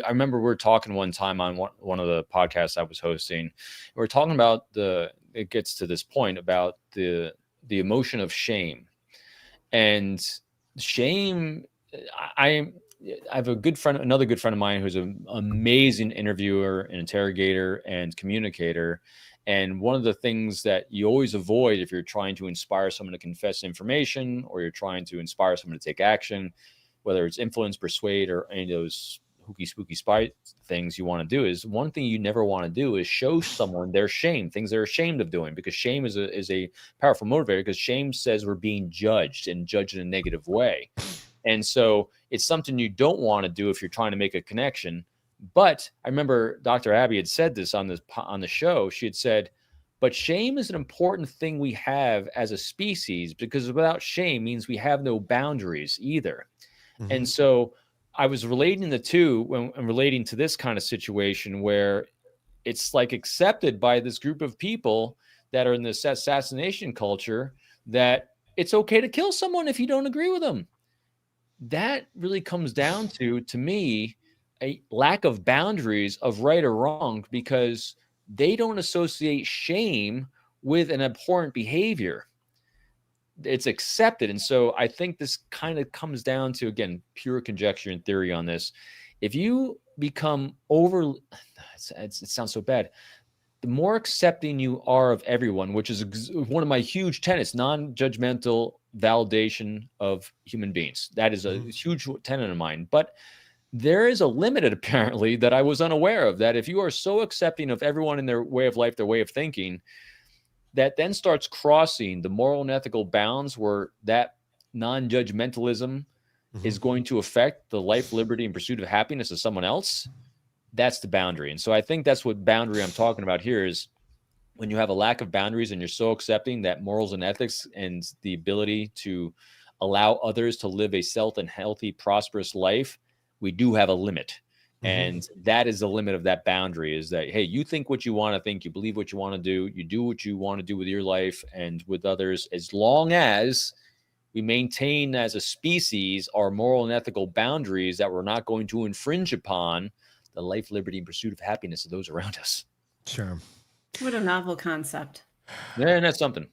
I remember we were talking one time on one of the podcasts I was hosting. We were talking about it gets to this point about the emotion of shame. And shame, I have another good friend of mine who's an amazing interviewer and interrogator and communicator. And one of the things that you always avoid if you're trying to inspire someone to confess information, or you're trying to inspire someone to take action, whether it's influence, persuade, or any of those hooky spooky spy things you want to do, is one thing you never want to do is show someone their shame, things they're ashamed of doing, because shame is a powerful motivator, because shame says we're being judged and judged in a negative way. And so it's something you don't want to do if you're trying to make a connection. But I remember Dr. Abby had said this on the show. She had said, but shame is an important thing we have as a species, because without shame means we have no boundaries either. Mm-hmm. And so I was relating the two when I'm relating to this kind of situation where it's like accepted by this group of people that are in this assassination culture that it's okay to kill someone if you don't agree with them. That really comes down to me, a lack of boundaries of right or wrong, because they don't associate shame with an abhorrent behavior. It's accepted. And so I think this kind of comes down to, again, pure conjecture and theory on this. If you become it sounds so bad, the more accepting you are of everyone, which is one of my huge tenets, non-judgmental validation of human beings. That is a huge tenet of mine. But there is a limit, apparently, that I was unaware of, that if you are so accepting of everyone in their way of life, their way of thinking, that then starts crossing the moral and ethical bounds where that non-judgmentalism is going to affect the life, liberty, and pursuit of happiness of someone else. That's the boundary. And so I think that's what boundary I'm talking about here is when you have a lack of boundaries and you're so accepting that morals and ethics and the ability to allow others to live a self and healthy, prosperous life, we do have a limit. And that is the limit of that boundary, is that, hey, you think what you want to think, you believe what you want to do, you do what you want to do with your life and with others, as long as we maintain as a species our moral and ethical boundaries that we're not going to infringe upon the life, liberty, and pursuit of happiness of those around us. Sure. What a novel concept. Yeah, and that's something.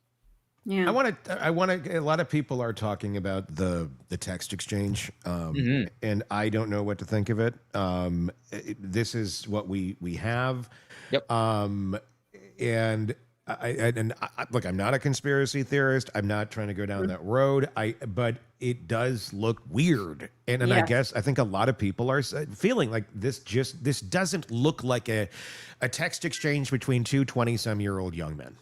Yeah. I want to, a lot of people are talking about the text exchange, and I don't know what to think of it. This is what we have. Yep. And I look, I'm not a conspiracy theorist. I'm not trying to go down that road. But it does look weird. And I guess I think a lot of people are feeling like this doesn't look like a text exchange between two 20-some-year-old young men.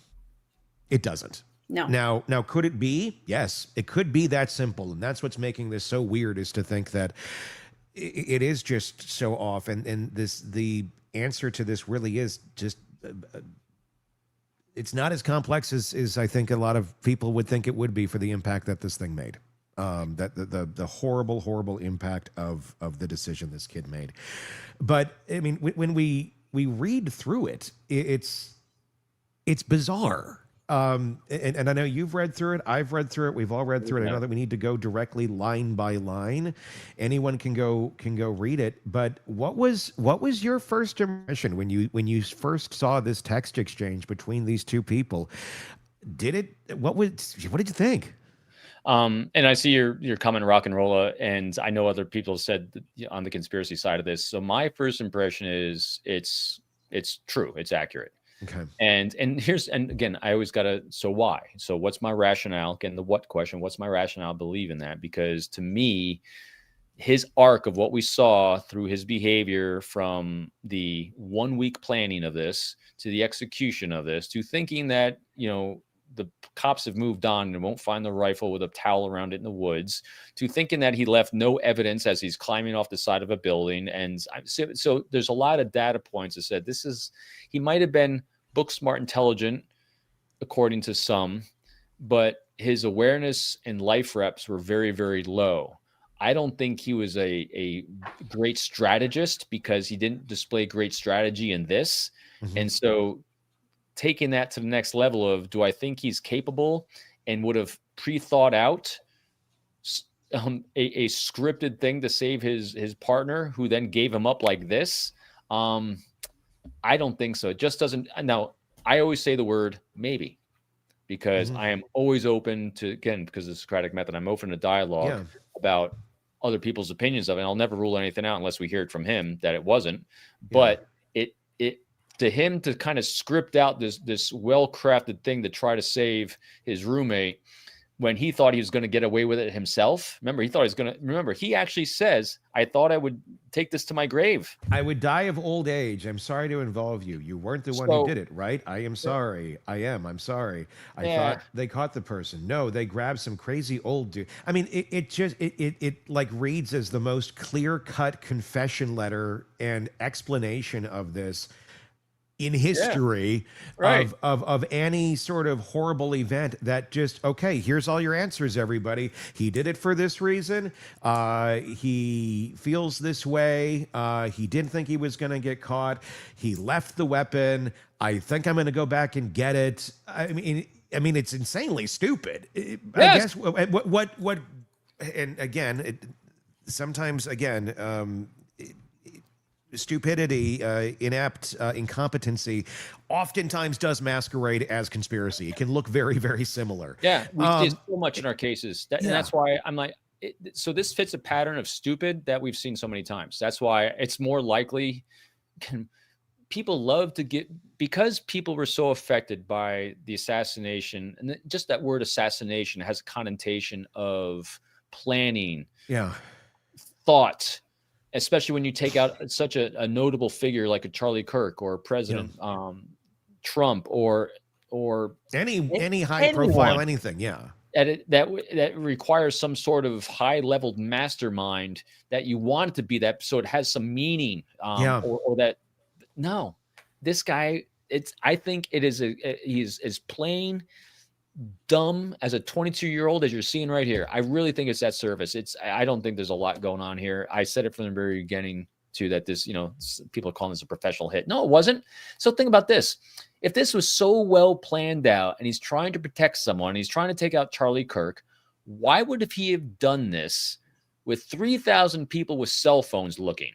It doesn't. No. Now, could it be? Yes, it could be that simple. And that's what's making this so weird, is to think that it is just so off. And the answer to this really is just, it's not as complex as I think a lot of people would think it would be for the impact that this thing made. That the horrible impact of the decision this kid made. But I mean, when we read through it, it's bizarre. And I know you've read through it. I've read through it. We've all read through it. I know that we need to go directly line by line. Anyone can go read it. But what was your first impression when you first saw this text exchange between these two people? What did you think? And I see your comment, rock and rolla, and I know other people have said on the conspiracy side of this. So my first impression is it's true, it's accurate. Okay. And again, I always gotta, so why? So what's my rationale? Again, the what question, what's my rationale? Believe in that, because to me, his arc of what we saw through his behavior from the 1 week planning of this to the execution of this to thinking that, the cops have moved on and won't find the rifle with a towel around it in the woods, to thinking that he left no evidence as he's climbing off the side of a building. And so there's a lot of data points that said he might have been book smart, intelligent, according to some, but his awareness and life reps were very, very low. I don't think he was a great strategist, because he didn't display great strategy in this. Mm-hmm. And so taking that to the next level of, do I think he's capable and would have pre-thought out a scripted thing to save his partner, who then gave him up like this? I don't think so. It just doesn't. Now, I always say the word maybe, because I am always open to, again, because of the Socratic method, I'm open to dialogue about other people's opinions of it. I'll never rule anything out unless we hear it from him that it wasn't. But it to him to kind of script out this well-crafted thing to try to save his roommate, when he thought he was going to get away with it himself. Remember, he actually says, I thought I would take this to my grave. I would die of old age. I'm sorry to involve you. You weren't the one who did it, right? I am sorry. I'm sorry. I thought they caught the person. No, they grabbed some crazy old dude. I mean, it like reads as the most clear-cut confession letter and explanation of this in history of any sort of horrible event, that just, okay, here's all your answers, everybody. He did it for this reason. He feels this way. He didn't think he was going to get caught. He left the weapon. I think I'm going to go back and get it. I mean, it's insanely stupid. I guess what, and again, stupidity, inept, incompetency oftentimes does masquerade as conspiracy. It can look very, very similar. Yeah, we did so much in our cases. And that's why I'm like, so this fits a pattern of stupid that we've seen so many times. That's why it's more likely. People love to because people were so affected by the assassination, and just that word assassination has a connotation of planning, thought, especially when you take out such a notable figure like a Charlie Kirk or President Trump or any high profile anything, that requires some sort of high level mastermind that you want it to be, that so it has some meaning, or that. No, this guy, I think it is he's as plain dumb as a 22-year-old as you're seeing right here. I really think it's that surface. I don't think there's a lot going on here. I said it from the very beginning too, that this, people are calling this a professional hit. No, it wasn't. So think about this. If this was so well planned out and he's trying to protect someone, he's trying to take out Charlie Kirk, why would he have done this with 3,000 people with cell phones looking?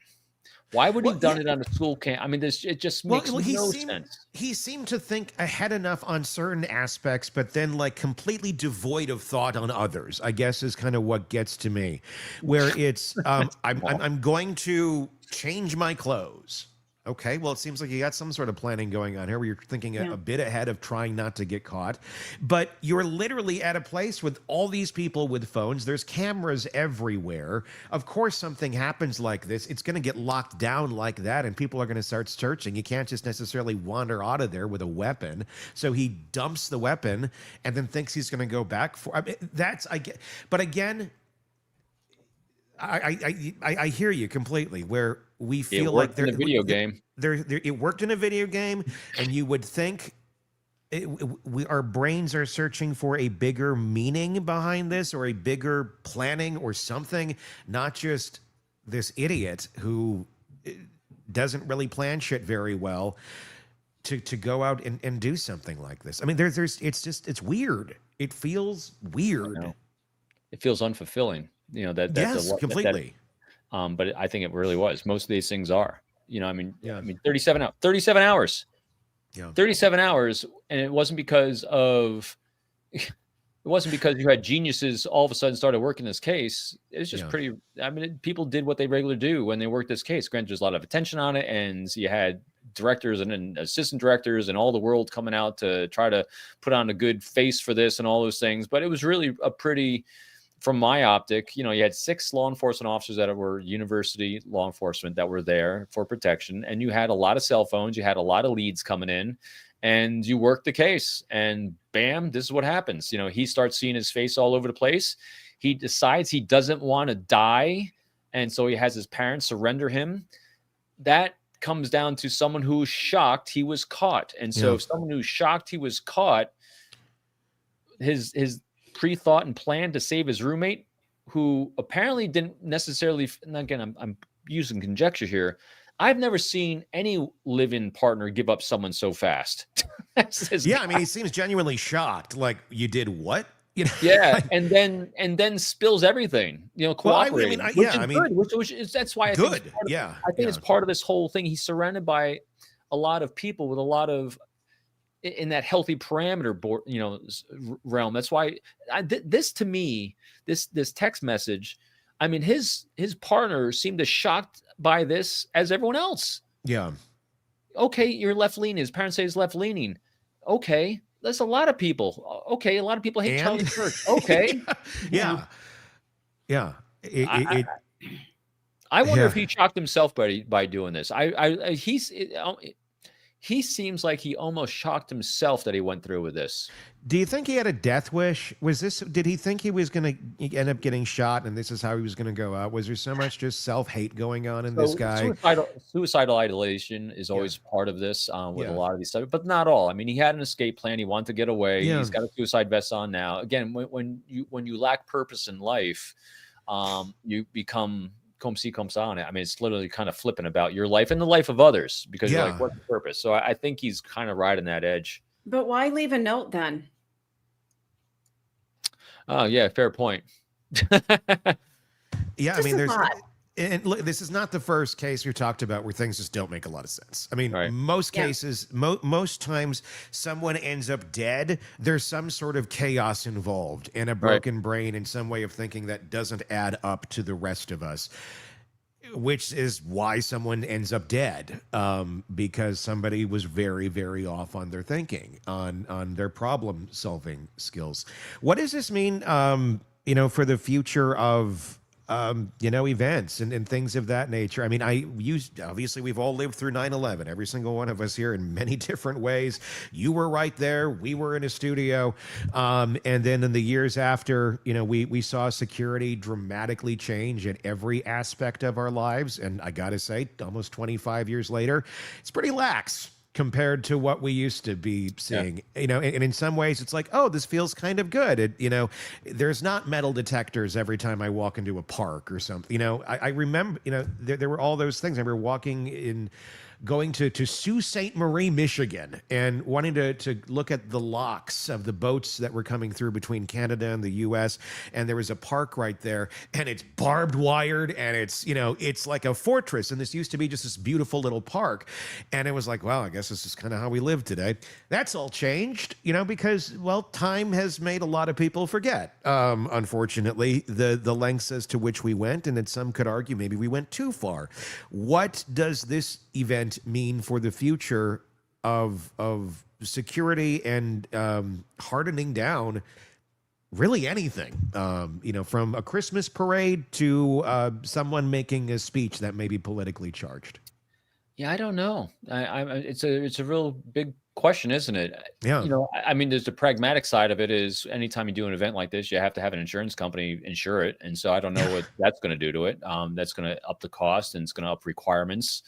Why would he have done it on a school camp? I mean, it just makes no sense. He seemed to think ahead enough on certain aspects, but then like completely devoid of thought on others, I guess, is kind of what gets to me. Where it's, I'm going to change my clothes. Okay, well, it seems like you got some sort of planning going on here where you're thinking a bit ahead of trying not to get caught. But you're literally at a place with all these people with phones. There's cameras everywhere. Of course, something happens like this, it's going to get locked down like that, and people are going to start searching. You can't just necessarily wander out of there with a weapon. So he dumps the weapon and then thinks he's going to go back for. I mean, but again, I hear you completely. Where we feel like in a video game. It worked in a video game, and you would think our brains are searching for a bigger meaning behind this, or a bigger planning, or something. Not just this idiot who doesn't really plan shit very well to go out and do something like this. I mean, it's weird. It feels weird. It feels unfulfilling. You know, yes, completely. But I think it really was. Most of these things are, you know, I mean, 37 hours, yeah, 37 hours. And it wasn't because you had geniuses all of a sudden started working this case. It's just pretty, I mean, people did what they regularly do when they worked this case. Granted, there's a lot of attention on it, and you had directors and assistant directors and all the world coming out to try to put on a good face for this and all those things. But it was really a pretty, from my optic, you know, you had 6 law enforcement officers that were university law enforcement that were there for protection. And you had a lot of cell phones. You had a lot of leads coming in, and you worked the case, and bam, this is what happens. You know, he starts seeing his face all over the place. He decides he doesn't want to die. And so he has his parents surrender him. That comes down to someone who's shocked he was caught. And so someone who's shocked he was caught, his pre-thought and plan to save his roommate, who apparently didn't necessarily, and again, I'm using conjecture here, I've never seen any live-in partner give up someone so fast. I mean, he seems genuinely shocked. Like, you did what? You know? Yeah, and then spills everything. You know, cooperating. Which is that's why I think it's part of this whole thing. He's surrounded by a lot of people with a lot of, in that healthy parameter board, you know, realm. That's why this to me, this text message, I mean, his partner seemed as shocked by this as everyone else. Yeah. Okay, you're left leaning. His parents say he's left leaning. Okay, that's a lot of people. Okay, a lot of people hate Charlie Kirk. Okay. Yeah. I wonder if he shocked himself by doing this. He seems like he almost shocked himself that he went through with this. Do you think he had a death wish? Did he think he was going to end up getting shot and this is how he was going to go out? Was there so much just self-hate going on in this guy? Suicidal ideation is always part of this with a lot of these stuff, but not all. I mean, he had an escape plan. He wanted to get away. Yeah. He's got a suicide vest on now. Again, when you lack purpose in life, you become come see, come on it. I mean, it's literally kind of flipping about your life and the life of others because you're like, what's the purpose? So I think he's kind of riding that edge. But why leave a note then? Oh, yeah, fair point. Yeah, I mean, and look, this is not the first case we talked about where things just don't make a lot of sense. I mean, most cases, most times someone ends up dead. There's some sort of chaos involved and a broken brain and some way of thinking that doesn't add up to the rest of us, which is why someone ends up dead, because somebody was very, very off on their thinking, on their problem solving skills. What does this mean, for the future of events and things of that nature? I mean, obviously we've all lived through 9/11, every single one of us here in many different ways. You were right there. We were in a studio. And then in the years after, we saw security dramatically change in every aspect of our lives. And I got to say, almost 25 years later, it's pretty lax compared to what we used to be seeing, and in some ways it's like, oh, this feels kind of good. There's not metal detectors every time I walk into a park or something. I remember, there were all those things. I remember going to Sault Ste. Marie, Michigan, and wanting to look at the locks of the boats that were coming through between Canada and the U.S. And there was a park right there, and it's barbed wired, and it's like a fortress. And this used to be just this beautiful little park. And it was like, well, I guess this is kind of how we live today. That's all changed, because, well, time has made a lot of people forget, unfortunately, the lengths as to which we went. And then some could argue maybe we went too far. What does this event event mean for the future of security and hardening down really anything, from a Christmas parade to someone making a speech that may be politically charged? Yeah, I don't know. It's a real big question, isn't it? Yeah. I mean, there's the pragmatic side of it is anytime you do an event like this, you have to have an insurance company insure it. And so I don't know what that's going to do to it. That's going to up the cost, and it's going to up requirements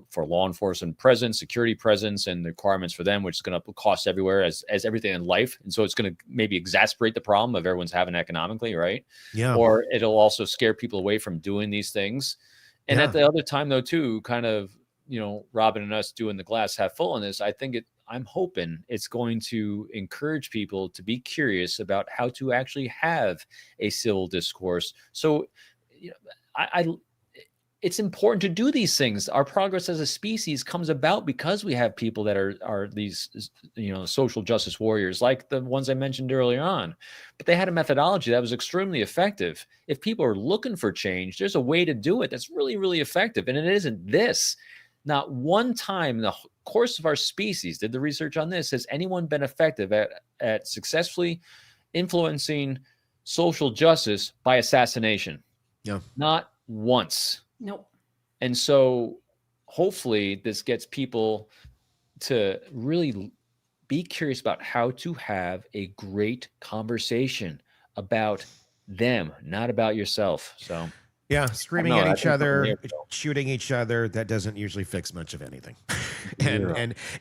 for law enforcement presence, security presence, and the requirements for them, which is going to up the cost everywhere as everything in life. And so it's going to maybe exacerbate the problem of everyone's having economically, right? Yeah. Or it'll also scare people away from doing these things. And at the other time, though, too, kind of, Robin and us doing the glass half full on this, I'm hoping it's going to encourage people to be curious about how to actually have a civil discourse. So it's important to do these things. Our progress as a species comes about because we have people that are these, social justice warriors, like the ones I mentioned earlier on. But they had a methodology that was extremely effective. If people are looking for change, there's a way to do it that's really, really effective. And it isn't this. Not one time in the course of our species, did the research on this, has anyone been effective at successfully influencing social justice by assassination? Yeah. Not once. Nope. And so hopefully this gets people to really be curious about how to have a great conversation about them, not about yourself. So yeah, screaming at each other, shooting each other, that doesn't usually fix much of anything.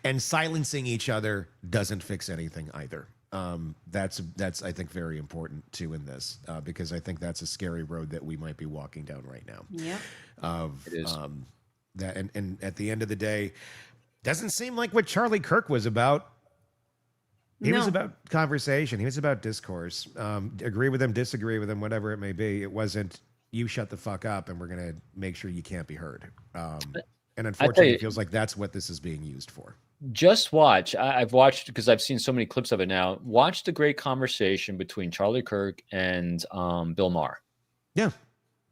and silencing each other doesn't fix anything either. That's I think very important too in this, because I think that's a scary road that we might be walking down right now. Yeah. It is. That and at the end of the day, doesn't seem like what Charlie Kirk was about. He was about conversation. He was about discourse. Agree with him, disagree with him, whatever it may be. It wasn't, you shut the fuck up and we're going to make sure you can't be heard. And unfortunately, it feels like that's what this is being used for. Just watch. I've watched, because I've seen so many clips of it now. Watch the great conversation between Charlie Kirk and Bill Maher. Yeah.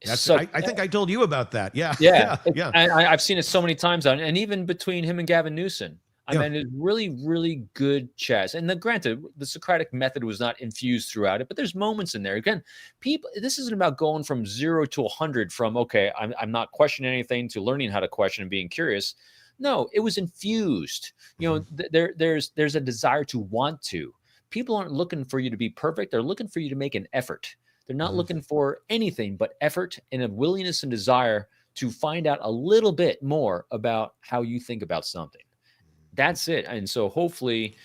I think I told you about that. Yeah. Yeah. Yeah. I've seen it so many times. And even between him and Gavin Newsom. I mean, it's really, really good chess. And granted, the Socratic method was not infused throughout it, but there's moments in there. Again, this isn't about going from 0 to 100 from, okay, I'm not questioning anything, to learning how to question and being curious. No, it was infused. There's a desire to want to. People aren't looking for you to be perfect. They're looking for you to make an effort. They're not looking for anything but effort and a willingness and desire to find out a little bit more about how you think about something. That's it. And so hopefully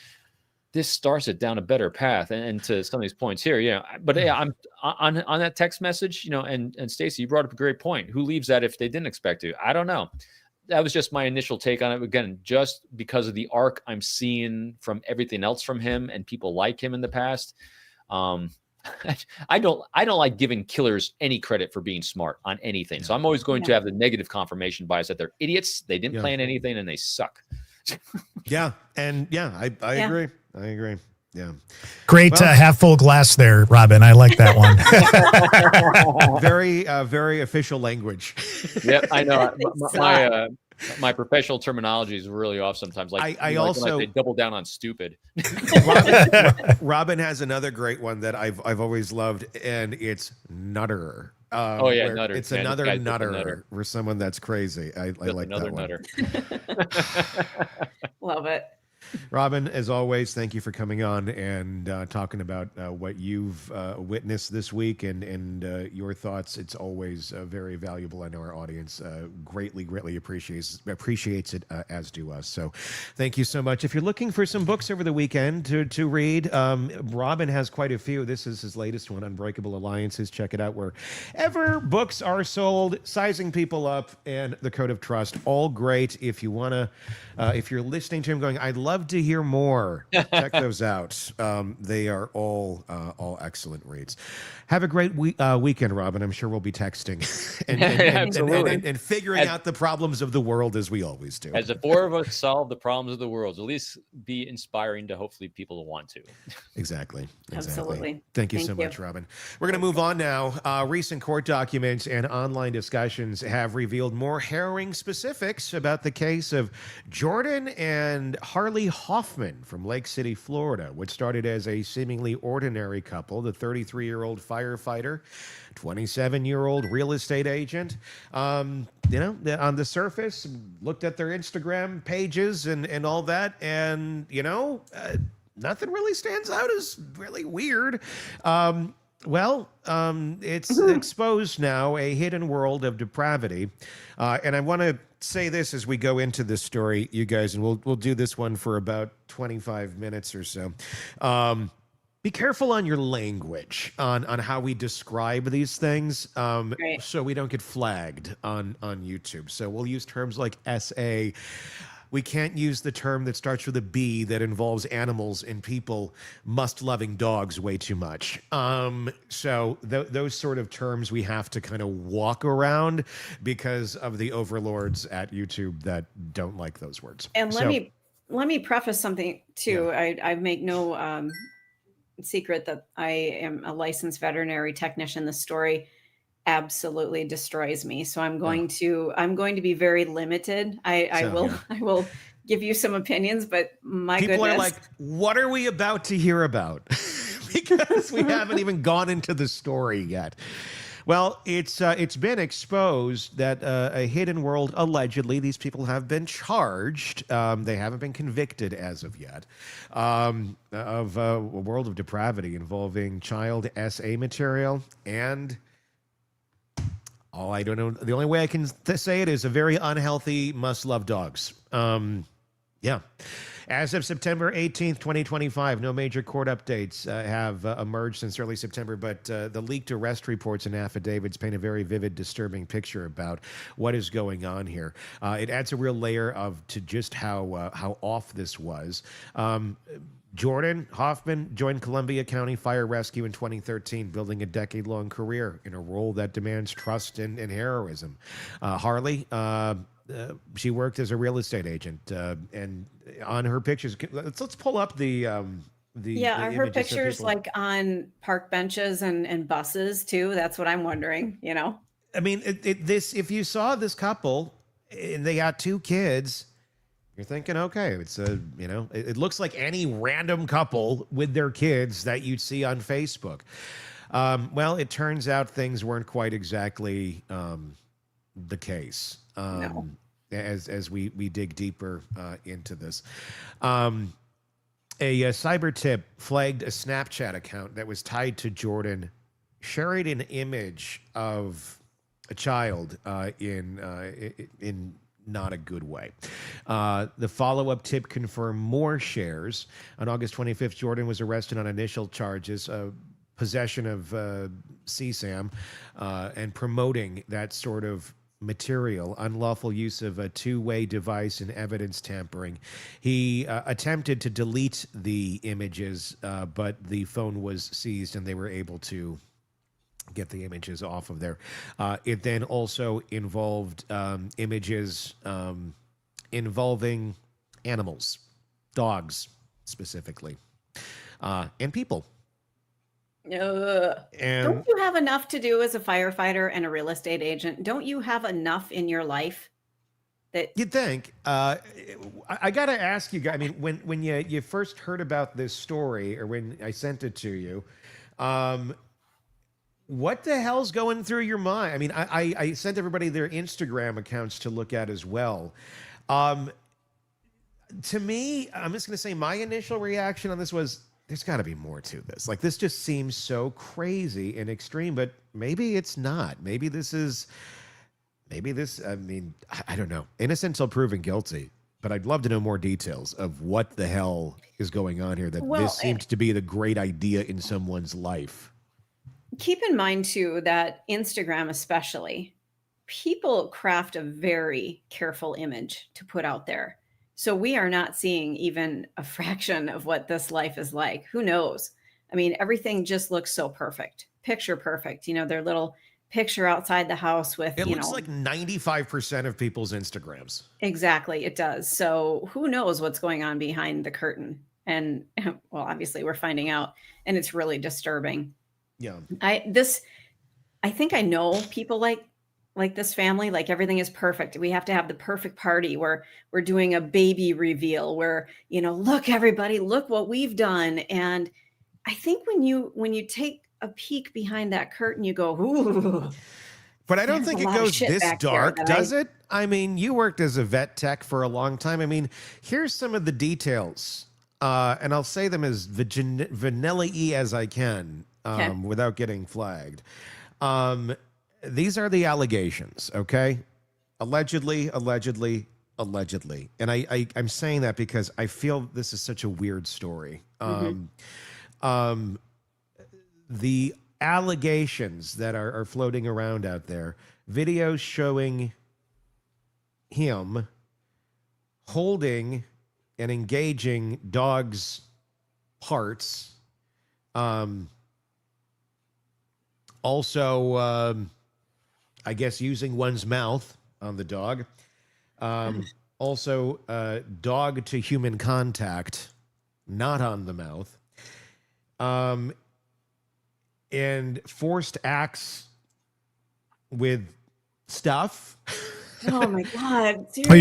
this starts it down a better path. And to some of these points here, but I'm on that text message, and Stacey, you brought up a great point. Who leaves that if they didn't expect to? I don't know. That was just my initial take on it. Again, just because of the arc I'm seeing from everything else from him and people like him in the past. I don't like giving killers any credit for being smart on anything. So I'm always going to have the negative confirmation bias that they're idiots. They didn't plan anything and they suck. Yeah. And I agree. I agree. Yeah. Great half full glass there, Robin. I like that one. Very official language. Yep, I know. My professional terminology is really off sometimes. Like I also they double down on stupid. Robin has another great one that I've always loved, and it's nutter. Nutter. It's another nutter for someone that's crazy. I like that one. Nutter. Love it. Robin, as always, thank you for coming on and talking about what you've witnessed this week and your thoughts. It's always very valuable, and our audience greatly appreciates it, as do us. So thank you so much. If you're looking for some books over the weekend to read, Robin has quite a few. This is his latest one, Unbreakable Alliances. Check it out wherever books are sold. Sizing People Up and The Code of Trust, all great. If you want to, if you're listening to him going, I'd love love to hear more. Check those out. They are all excellent reads. Have a great weekend, Robin. I'm sure we'll be texting and figuring out the problems of the world as we always do. As the four of us solve the problems of the world, at least be inspiring to hopefully people who want to. Exactly. Absolutely. Thank you so much, Robin. We're going to move on now. Recent court documents and online discussions have revealed more harrowing specifics about the case of Jordan and Harley Hoffmann from Lake City, Florida, which started as a seemingly ordinary couple, the 33-year-old firefighter, 27-year-old real estate agent. On the surface, looked at their Instagram pages and all that, and, nothing really stands out as really weird. It's exposed now, a hidden world of depravity. And I want to say this as we go into this story, you guys, and we'll do this one for about 25 minutes or so. Be careful on your language, on how we describe these things, Right. so we don't get flagged on YouTube. So we'll use terms like SA. We can't use the term that starts with a B that involves animals and people must-loving dogs way too much. So those sort of terms we have to kind of walk around because of the overlords at YouTube that don't like those words. And let me preface something too. Yeah. I make no secret that I am a licensed veterinary technician. The story absolutely destroys me. So I'm going to be very limited. I will give you some opinions, but people are like, what are we about to hear about? Because we haven't even gone into the story yet. Well, it's been exposed that a hidden world, allegedly, these people have been charged. They haven't been convicted as of yet, of a world of depravity involving child SA material and... I don't know. The only way I can say it is a very unhealthy must-love dogs. As of September 18th, 2025, no major court updates have emerged since early September, but the leaked arrest reports and affidavits paint a very vivid, disturbing picture about what is going on here. It adds a real layer to just how off this was. Jordan Hoffmann joined Columbia County Fire Rescue in 2013, building a decade-long career in a role that demands trust and heroism. Harley, she worked as a real estate agent, and on her pictures, let's pull up the her pictures like on park benches and buses too. That's what I'm wondering. I mean, if you saw this couple and they got two kids. You're thinking, okay, it's it looks like any random couple with their kids that you'd see on Facebook. Well, it turns out things weren't quite exactly the case. No. As we dig deeper into this. A cyber tip flagged a Snapchat account that was tied to Jordan, sharing an image of a child in not a good way. The follow-up tip confirmed more shares. On August 25th, Jordan was arrested on initial charges of possession of CSAM and promoting that sort of material, unlawful use of a two-way device and evidence tampering. He attempted to delete the images, but the phone was seized and they were able to get the images off of there. It then also involved images involving animals, dogs specifically, and people. Don't you have enough to do as a firefighter and a real estate agent? Don't you have enough in your life that you'd think? I got to ask you guys. I mean, when you first heard about this story, or when I sent it to you, what the hell's going through your mind? I mean, I sent everybody their Instagram accounts to look at as well. To me, I'm just going to say my initial reaction on this was, there's got to be more to this. Like, this just seems so crazy and extreme, but maybe it's not. I mean, I don't know. Innocent till proven guilty, but I'd love to know more details of what the hell is going on here, that this seems to be the great idea in someone's life. Keep in mind, too, that Instagram especially, people craft a very careful image to put out there. So we are not seeing even a fraction of what this life is like. Who knows? I mean, everything just looks so perfect, picture perfect. Their little picture outside the house with, it looks like 95% of people's Instagrams. Exactly, it does. So who knows what's going on behind the curtain? And well, obviously we're finding out, and it's really disturbing. Yeah. I think I know people like this family, like everything is perfect. We have to have the perfect party where we're doing a baby reveal where, look, everybody, look what we've done. And I think when you take a peek behind that curtain, you go, ooh. But I don't think it goes this dark, does it? I mean, you worked as a vet tech for a long time. I mean, here's some of the details, and I'll say them as vanilla-y as I can, without getting flagged. These are the allegations, okay? Allegedly. And I'm saying that because I feel this is such a weird story. The allegations that are floating around out there, videos showing him holding and engaging dogs' parts. Also, I guess using one's mouth on the dog. Also, dog to human contact, not on the mouth. And forced acts with stuff. Oh my God! Seriously? Oh,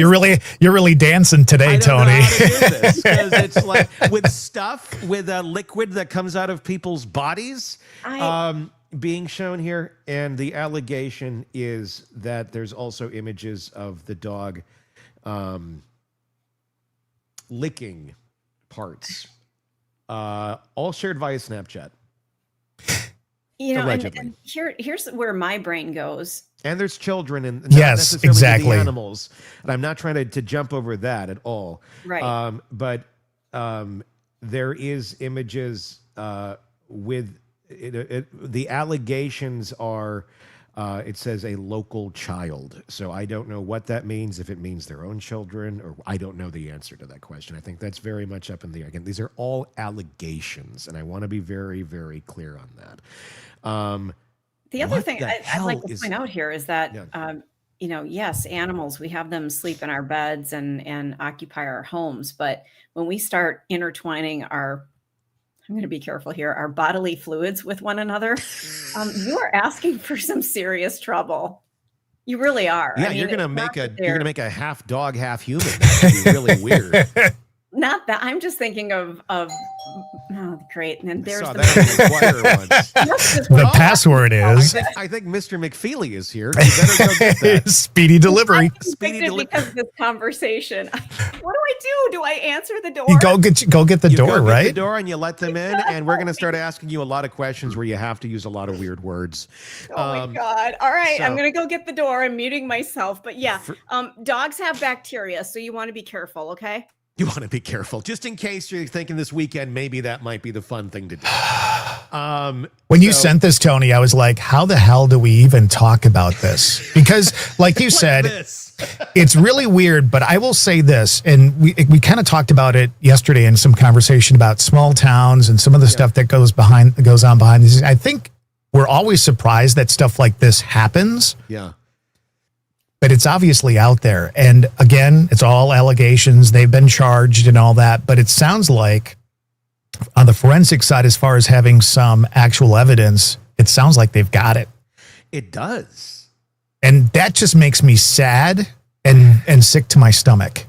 you're really dancing today, Tony. I don't know how to do this, 'cause it's like with stuff, with a liquid that comes out of people's bodies. Being shown here, and the allegation is that there's also images of the dog licking parts, all shared via Snapchat. Allegedly. And here's where my brain goes. And there's children, and not yes, necessarily exactly. the animals. And I'm not trying to jump over that at all. Right. But there is images with the allegations are. It says a local child. So I don't know what that means, if it means their own children, or I don't know the answer to that question. I think that's very much up in the air. Again, these are all allegations, and I want to be very, very clear on that. The other thing I'd like to point out here is that, yes, animals, we have them sleep in our beds and occupy our homes. But when we start intertwining I'm going to be careful here, our bodily fluids with one another, you are asking for some serious trouble. You really are. Yeah, you're going to make a half dog, half human. That's really weird. Not that. I'm just thinking of great. And then there's the password is. I think Mr. McFeely is here. You better go get that. Speedy delivery. Because of this conversation. What do I do? Do I answer the door? You go get the door, right? Get the door, and you let them in, and we're going to start asking you a lot of questions where you have to use a lot of weird words. Oh my God! All right, I'm going to go get the door. I'm muting myself, but yeah, dogs have bacteria, so you want to be careful. Okay. You want to be careful, just in case you're thinking this weekend, maybe that might be the fun thing to do. When you sent this, Tony, I was like, how the hell do we even talk about this? Because like you said, it's really weird, but I will say this, and we kind of talked about it yesterday in some conversation about small towns and some of the stuff that goes on behind the scenes. I think we're always surprised that stuff like this happens. Yeah. But it's obviously out there. And again, it's all allegations. They've been charged and all that. But it sounds like on the forensic side, as far as having some actual evidence, it sounds like they've got it. It does. And that just makes me sad and sick to my stomach.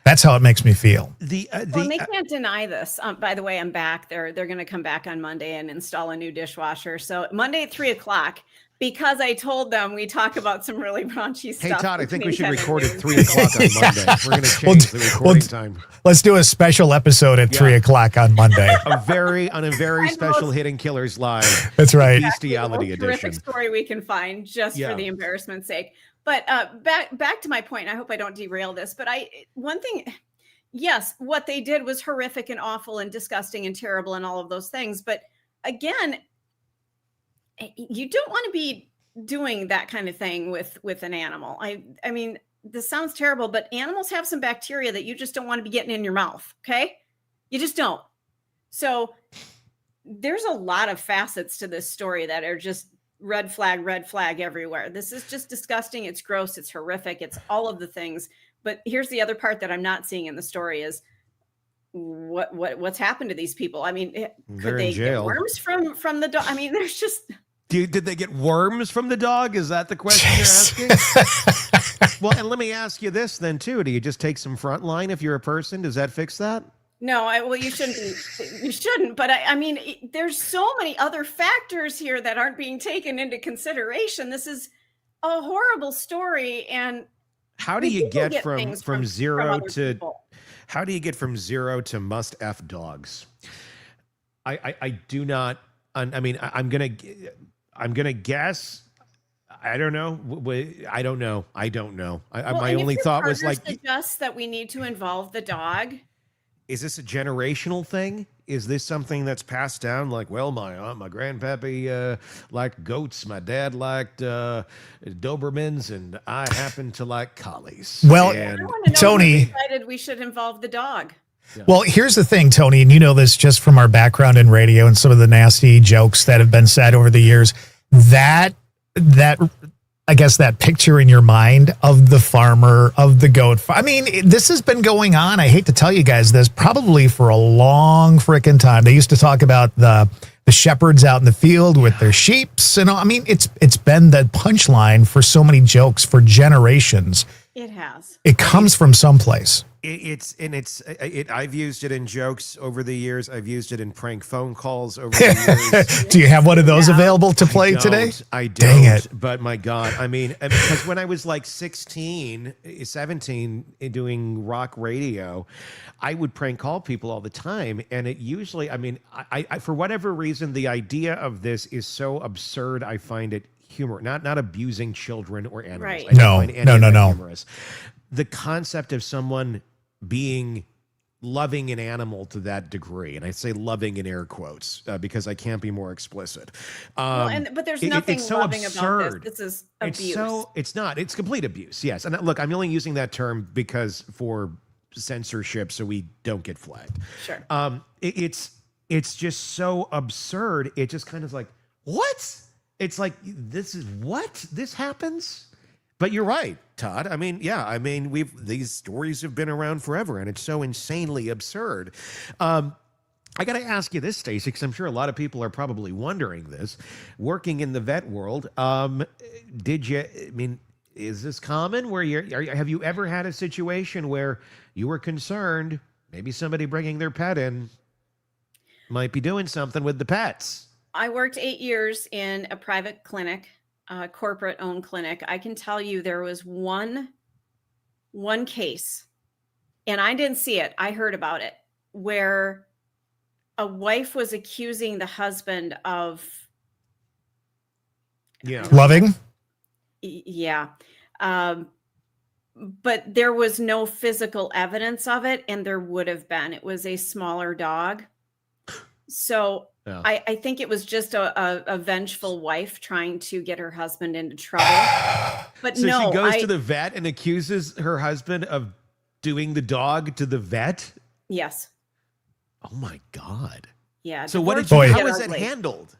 That's how it makes me feel. Well, they can't deny this. By the way, I'm back. They're going to come back on Monday and install a new dishwasher. So Monday at 3:00. Because I told them we talk about some really raunchy stuff. Hey, Todd, I think we should record at 3:00 on Monday. We're going to change the recording time. Let's do a special episode at 3:00 on Monday. on a very special Hidden Killers Live. That's right. Bestiality edition. Terrific story we can find just for the embarrassment's sake. But back to my point. I hope I don't derail this. But one thing, yes, what they did was horrific and awful and disgusting and terrible and all of those things. But again, you don't want to be doing that kind of thing with an animal. I mean, this sounds terrible, but animals have some bacteria that you just don't want to be getting in your mouth. Okay. You just don't. So there's a lot of facets to this story that are just red flag everywhere. This is just disgusting. It's gross. It's horrific. It's all of the things. But here's the other part that I'm not seeing in the story is what's happened to these people. I mean, could they get worms from the dog? I mean, there's just... Did they get worms from the dog? Is that the question you're asking? Well, and let me ask you this then too. Do you just take some Frontline if you're a person? Does that fix that? No, well, you shouldn't. You shouldn't. But I mean, there's so many other factors here that aren't being taken into consideration. This is a horrible story. And how do you get from zero to people. How do you get from zero to must F dogs? I do not. I mean, I'm gonna guess. I don't know. I don't know. My only thought was like, suggests that we need to involve the dog. Is this a generational thing? Is this something that's passed down? Like, well, my grandpappy liked goats. My dad liked Dobermans, and I happen to like collies. Well, Tony decided we should involve the dog. Yeah. Well, here's the thing, Tony, and you know this just from our background in radio and some of the nasty jokes that have been said over the years. That I guess that picture in your mind of the farmer, of the goat. I mean, this has been going on. I hate to tell you guys this, probably for a long frickin' time. They used to talk about the shepherds out in the field with their sheeps and all. I mean, it's been the punchline for so many jokes for generations. It has. It comes from someplace. I've used it in jokes over the years. I've used it in prank phone calls over the years. Do you have one of those available to play today? I don't. Dang it. But my God, I mean, because when I was like 16, 17 doing rock radio, I would prank call people all the time. And it usually, I mean, I for whatever reason, the idea of this is so absurd. I find it humor, not abusing children or animals. Right. No. Humorous. The concept of someone being loving an animal to that degree, and I say loving in air quotes because I can't be more explicit. But there's nothing it's so loving absurd. about this. This is abuse. It's not. It's complete abuse. Yes, and look, I'm only using that term because for censorship, so we don't get flagged. Sure. It's just so absurd. It just kind of like, what? It's like, this happens. But you're right, Todd. I mean, yeah, these stories have been around forever, and it's so insanely absurd. I got to ask you this, Stacey, because I'm sure a lot of people are probably wondering this. Working in the vet world, is this common where have you ever had a situation where you were concerned maybe somebody bringing their pet in might be doing something with the pets? I worked 8 years in a private clinic, corporate-owned clinic. I can tell you there was one case, and I didn't see it. I heard about it, where a wife was accusing the husband of... Loving? Yeah. But there was no physical evidence of it, and there would have been. It was a smaller dog. So... Yeah. I think it was just a vengeful wife trying to get her husband into trouble. But so she goes to the vet and accuses her husband of doing the dog to the vet? Yes. Oh my God. Yeah. So how is it handled?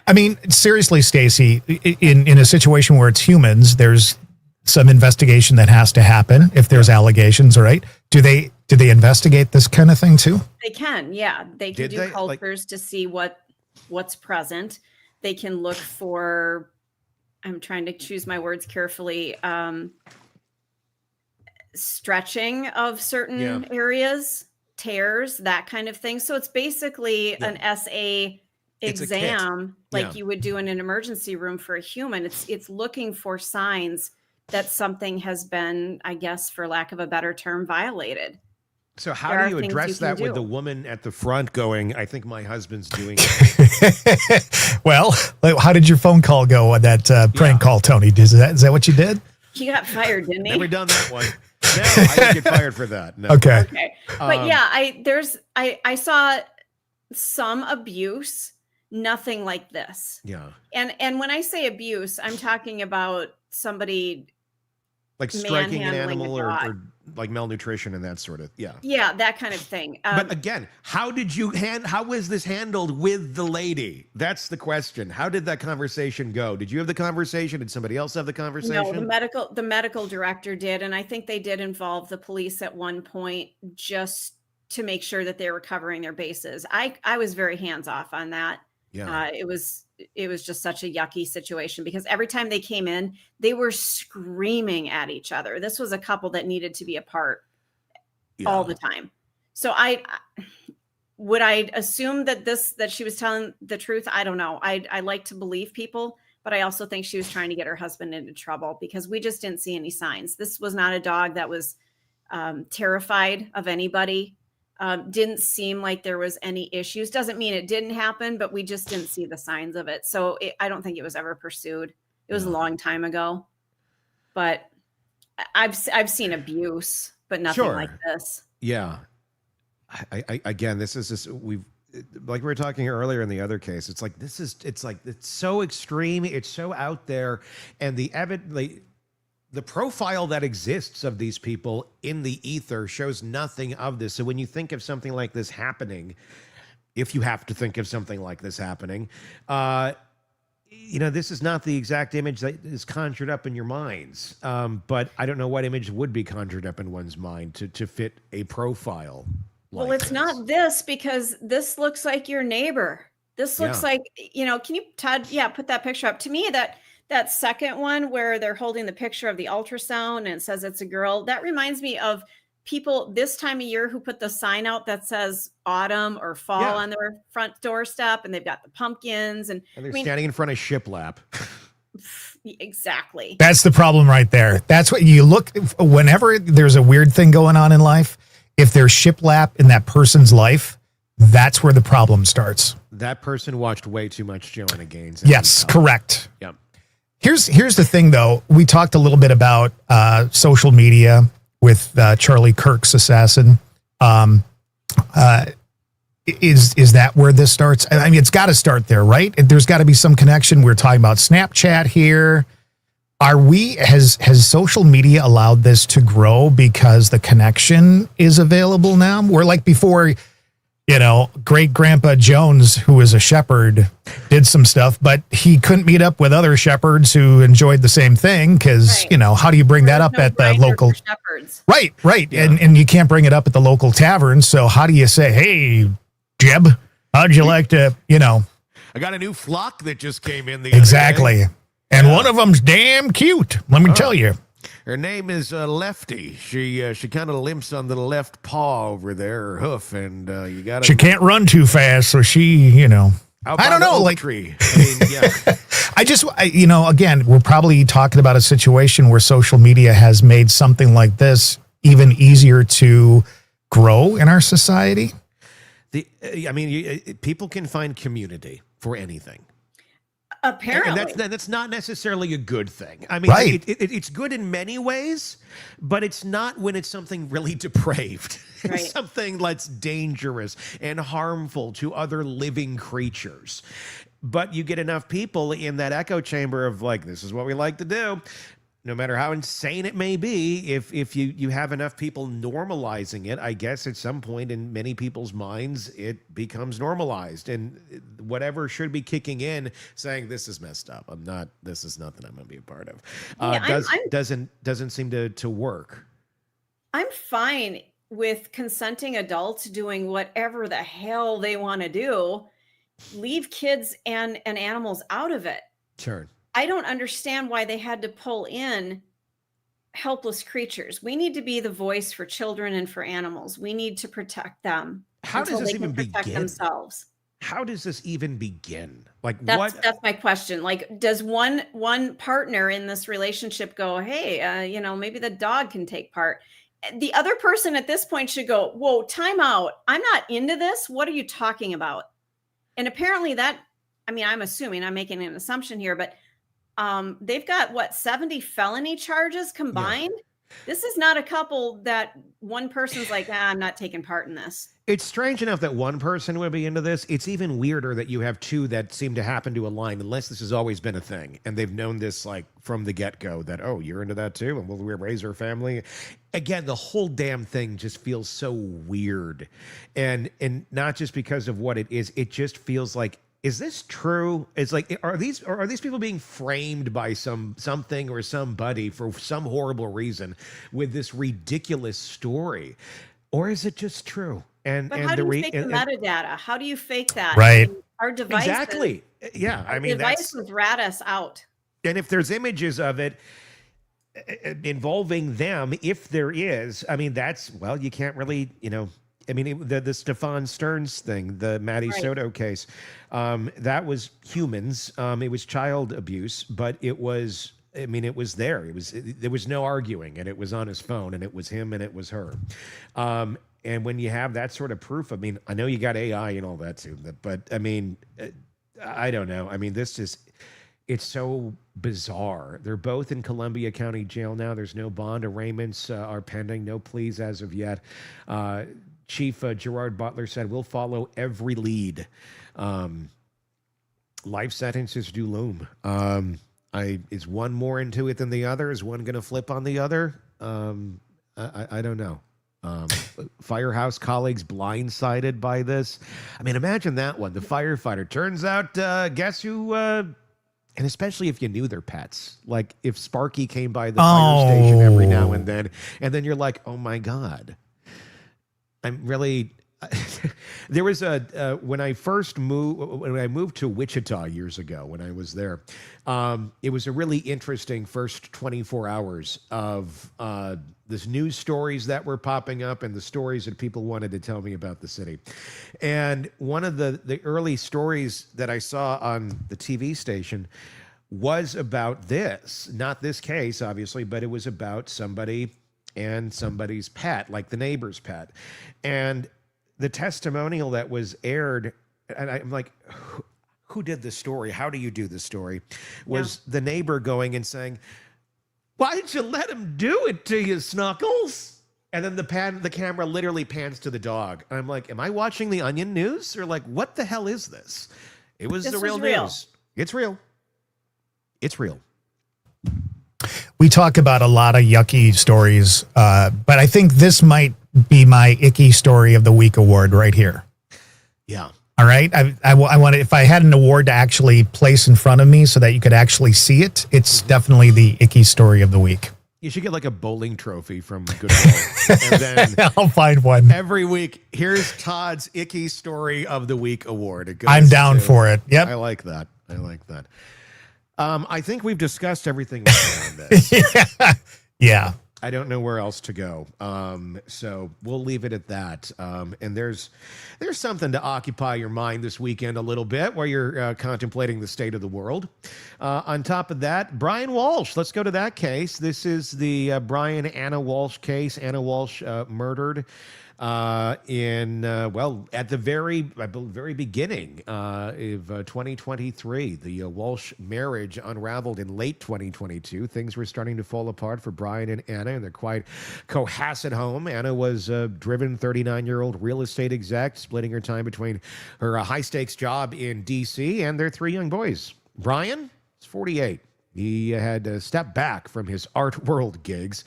I mean, seriously, Stacey, in a situation where it's humans, there's some investigation that has to happen if there's allegations, right? Do they investigate this kind of thing too? They can, yeah. They can do cultures to see what's present. They can look for, I'm trying to choose my words carefully, stretching of certain areas, tears, that kind of thing. So it's basically an SA exam like you would do in an emergency room for a human. It's looking for signs that something has been, I guess, for lack of a better term, violated. So how do you address that with the woman at the front going, I think my husband's doing it? Well, how did your phone call go on that prank call, Tony? Is that what you did? He got fired, didn't he? Never done that one. No, I didn't get fired for that. No. Okay. But yeah, I saw some abuse, nothing like this. Yeah. And when I say abuse, I'm talking about somebody like striking an manhandling animal a dog. or like malnutrition and that sort of, yeah. Yeah, that kind of thing. But again, how was this handled with the lady? That's the question. How did that conversation go? Did you have the conversation? Did somebody else have the conversation? No, the medical director did, and I think they did involve the police at one point just to make sure that they were covering their bases. I was very hands off on that. Yeah. It was just such a yucky situation because every time they came in, they were screaming at each other. This was a couple that needed to be apart all the time. So would I assume that she was telling the truth? I don't know. I like to believe people, but I also think she was trying to get her husband into trouble because we just didn't see any signs. This was not a dog that was terrified of anybody. Didn't seem like there was any issues. Doesn't mean it didn't happen, but we just didn't see the signs of it. So I don't think it was ever pursued. It was a long time ago, but I've seen abuse, but nothing like this. Yeah. I again, this is just, like we were talking earlier in the other case. It's like, it's so extreme. It's so out there. And the profile that exists of these people in the ether shows nothing of this. So when you think of something like this happening, if you have to think of something like this happening, this is not the exact image that is conjured up in your minds. But I don't know what image would be conjured up in one's mind to fit a profile. Well, it's not this because this looks like your neighbor. This looks like, can you, Todd, put that picture up. To me, that second one where they're holding the picture of the ultrasound and it says it's a girl, that reminds me of people this time of year who put the sign out that says autumn or fall on their front doorstep, and they've got the pumpkins and they're standing in front of shiplap. Exactly. That's the problem right there. That's what you look, whenever there's a weird thing going on in life, if there's shiplap in that person's life, that's where the problem starts. That person watched way too much Joanna Gaines. Yes, correct. Yep. Here's the thing, though. We talked a little bit about social media with Charlie Kirk's assassin. Is that where this starts? I mean, it's got to start there, right? There's got to be some connection. We're talking about Snapchat here. Has social media allowed this to grow because the connection is available now? Where like before, great grandpa Jones, who was a shepherd, did some stuff, but he couldn't meet up with other shepherds who enjoyed the same thing. Cause how do you bring that up at the local shepherds? Right. Yeah. And you can't bring it up at the local tavern. So how do you say, hey, Jeb, how'd you like to, I got a new flock that just came in Exactly. Other day. And one of them's damn cute. Let me tell you. Her name is Lefty. She kind of limps on the left paw over there, her hoof, and you got to. She can't run too fast, so she, I don't know, like tree. I mean, yeah. Again, we're probably talking about a situation where social media has made something like this even easier to grow in our society. People can find community for anything. Apparently. And that's not necessarily a good thing. I mean, right. It's good in many ways, but it's not when it's something really depraved. Right. Something that's dangerous and harmful to other living creatures. But you get enough people in that echo chamber of like, this is what we like to do. No matter how insane it may be, if you have enough people normalizing it, I guess at some point in many people's minds, it becomes normalized. And whatever should be kicking in, saying this is messed up. This is nothing I'm going to be a part of. Doesn't seem to work. I'm fine with consenting adults doing whatever the hell they want to do. Leave kids and animals out of it. Sure. I don't understand why they had to pull in helpless creatures. We need to be the voice for children and for animals. We need to protect them. How does this even begin? Themselves. How does this even begin? Like that's my question. Like, does one partner in this relationship go, hey, maybe the dog can take part? The other person at this point should go, whoa, time out. I'm not into this. What are you talking about? And apparently I'm assuming, I'm making an assumption here, but they've got 70 felony charges combined. This is not a couple that one person's like, I'm not taking part in this. It's strange enough that one person would be into this. It's even weirder that you have two that seem to happen to align, unless this has always been a thing. And they've known this like from the get-go that, oh, you're into that too, and we'll raise our family. Again, the whole damn thing just feels so weird. And not just because of what it is, it just feels like, is this true? It's like, are these people being framed by something or somebody for some horrible reason with this ridiculous story? Or is it just true? But how do you fake the metadata? How do you fake that? Right. Our device. Exactly. Yeah. I mean, devices rat us out. And if there's images of it involving them, if there is, I mean, well, you can't really, I mean, the Stefan Stearns thing, the Maddie Soto case, that was humans. It was child abuse, but it was, I mean, it was there. There was no arguing, and it was on his phone, and it was him, and it was her. And when you have that sort of proof, I mean, I know you got AI and all that too, but I mean, I don't know. I mean, it's so bizarre. They're both in Columbia County Jail now. There's no bond arraignments are pending, no pleas as of yet. Chief Gerard Butler said, we'll follow every lead. Life sentences do loom. Is one more into it than the other? Is one going to flip on the other? I don't know. Firehouse colleagues blindsided by this. I mean, imagine that one. The firefighter turns out, guess who? And especially if you knew their pets, like if Sparky came by the fire station every now and then you're like, oh my God. I'm really. There was when I moved to Wichita years ago, when I was there, it was a really interesting first 24 hours of this news stories that were popping up and the stories that people wanted to tell me about the city. And one of the early stories that I saw on the TV station was about this, not this case, obviously, but it was about somebody and somebody's pet, like the neighbor's pet. And the testimonial that was aired, and I'm like, who did this story? How do you do this story? Was the neighbor going and saying, why did you let him do it to you, Snuggles? And then the camera literally pans to the dog. And I'm like, am I watching the Onion News? Or like, what the hell is this? It was the real news. It's real. It's real. We talk about a lot of yucky stories, but I think this might be my icky story of the week award right here. Yeah. All right. I want if I had an award to actually place in front of me so that you could actually see it, it's definitely the icky story of the week. You should get like a bowling trophy from Goodwill. And then I'll find one. Every week, here's Todd's icky story of the week award. I'm down for it. Yep. I like that. I think we've discussed everything around this. Yeah. I don't know where else to go. So we'll leave it at that. And there's something to occupy your mind this weekend a little bit while you're contemplating the state of the world. On top of that, Brian Walsh. Let's go to that case. This is the Brian Anna Walsh case. Anna Walsh murdered at the very beginning of 2023. The Walsh marriage unraveled in late 2022. Things were starting to fall apart for Brian and Anna in their quiet Cohasset home. Anna was a driven 39-year-old real estate exec, splitting her time between her high-stakes job in D.C. and their three young boys. Brian is 48. He had stepped back from his art world gigs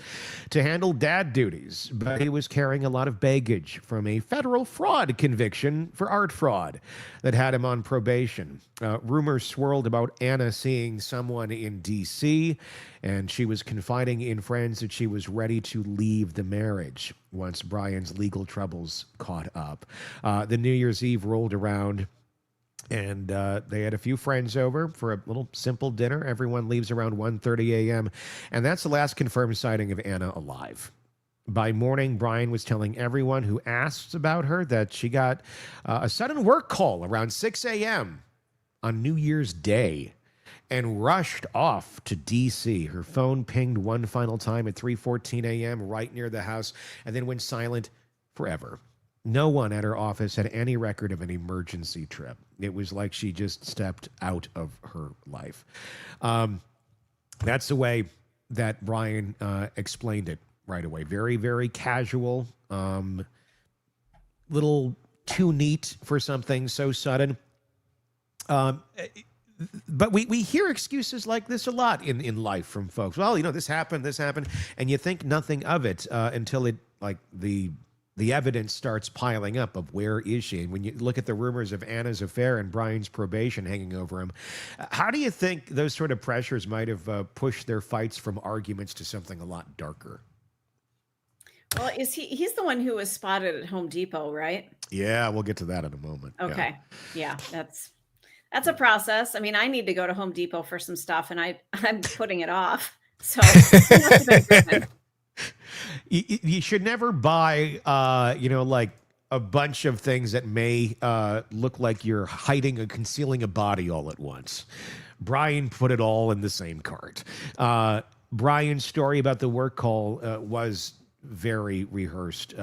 to handle dad duties, but he was carrying a lot of baggage from a federal fraud conviction for art fraud that had him on probation. Rumors swirled about Anna seeing someone in D.C., and she was confiding in friends that she was ready to leave the marriage once Brian's legal troubles caught up. The New Year's Eve rolled around, and they had a few friends over for a little simple dinner. Everyone leaves around 1:30 a.m., and that's the last confirmed sighting of Anna alive. By morning, Brian was telling everyone who asked about her that she got a sudden work call around 6 a.m. on New Year's Day and rushed off to D.C. Her phone pinged one final time at 3:14 a.m. right near the house and then went silent forever. No one at her office had any record of an emergency trip. It was like she just stepped out of her life. That's the way that Brian explained it. right away. Very, very casual. Little too neat for something so sudden. But we hear excuses like this a lot in life from folks. Well, this happened, and you think nothing of it until it, like, the evidence starts piling up of where is she. And when you look at the rumors of Anna's affair and Brian's probation hanging over him, how do you think those sort of pressures might have pushed their fights from arguments to something a lot darker? Well, he's the one who was spotted at Home Depot, right? Yeah, we'll get to that in a moment. Okay. Yeah, that's a process. I mean, I need to go to Home Depot for some stuff, and I'm putting it off. So you should never buy, like a bunch of things that may look like you're hiding or concealing a body all at once. Brian put it all in the same cart. Brian's story about the work call was very rehearsed,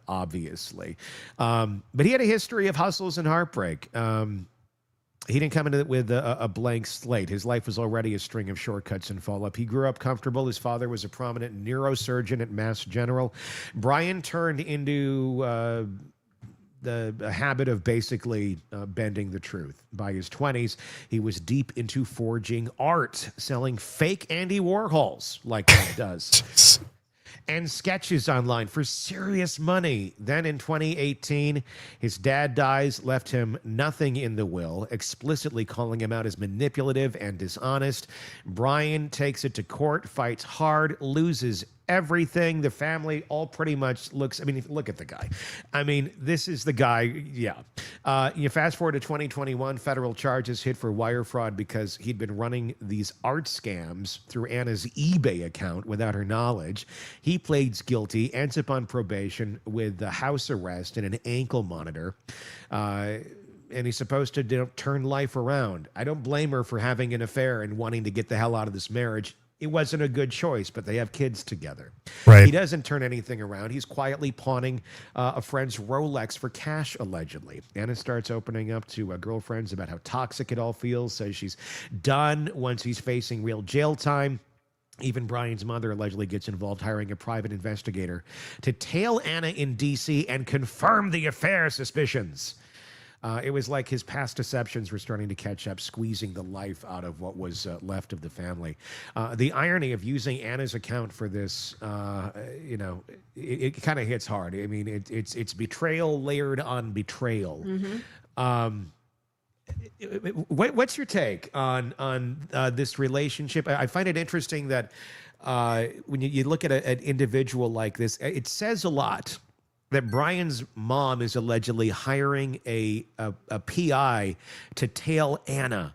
obviously. But he had a history of hustles and heartbreak. He didn't come into it with a blank slate. His life was already a string of shortcuts and follow-up. He grew up comfortable. His father was a prominent neurosurgeon at Mass General. Brian turned into the habit of basically bending the truth. By his 20s, he was deep into forging art, selling fake Andy Warhols, like he does. And sketches online for serious money. Then in 2018, his dad dies, left him nothing in the will, explicitly calling him out as manipulative and dishonest. Brian takes it to court, fights hard, loses everything. The family all pretty much looks, look at the guy. This is the guy, yeah. You fast forward to 2021, federal charges hit for wire fraud because he'd been running these art scams through Anna's eBay account without her knowledge. He pleads guilty, ends up on probation with the house arrest and an ankle monitor. And he's supposed to turn life around. I don't blame her for having an affair and wanting to get the hell out of this marriage. It wasn't a good choice, but they have kids together. Right. He doesn't turn anything around. He's quietly pawning a friend's Rolex for cash, allegedly. Anna starts opening up to girlfriends about how toxic it all feels, says she's done once he's facing real jail time. Even Brian's mother allegedly gets involved, hiring a private investigator to tail Anna in D.C. and confirm the affair suspicions. It was like his past deceptions were starting to catch up, squeezing the life out of what was left of the family. The irony of using Anna's account for this, it kind of hits hard. It's betrayal layered on betrayal. Mm-hmm. What's your take on this relationship? I find it interesting that when you look at an individual like this, it says a lot that Brian's mom is allegedly hiring a PI to tail Anna,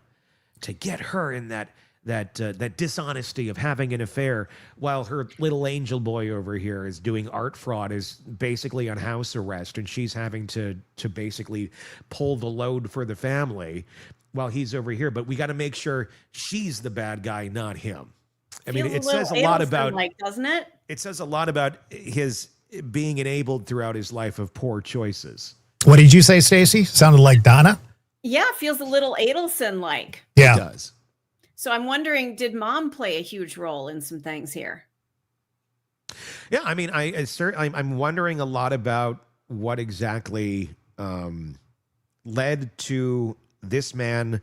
to get her in that dishonesty of having an affair, while her little angel boy over here is doing art fraud, is basically on house arrest, and she's having to basically pull the load for the family while he's over here. But we got to make sure she's the bad guy, not him. It says a lot about, doesn't it? It says a lot about his being enabled throughout his life of poor choices. What did you say, Stacey? Sounded like Donna? Yeah, feels a little Adelson-like. Yeah. It does. So I'm wondering, did mom play a huge role in some things here? Yeah, I'm wondering a lot about what exactly led to this man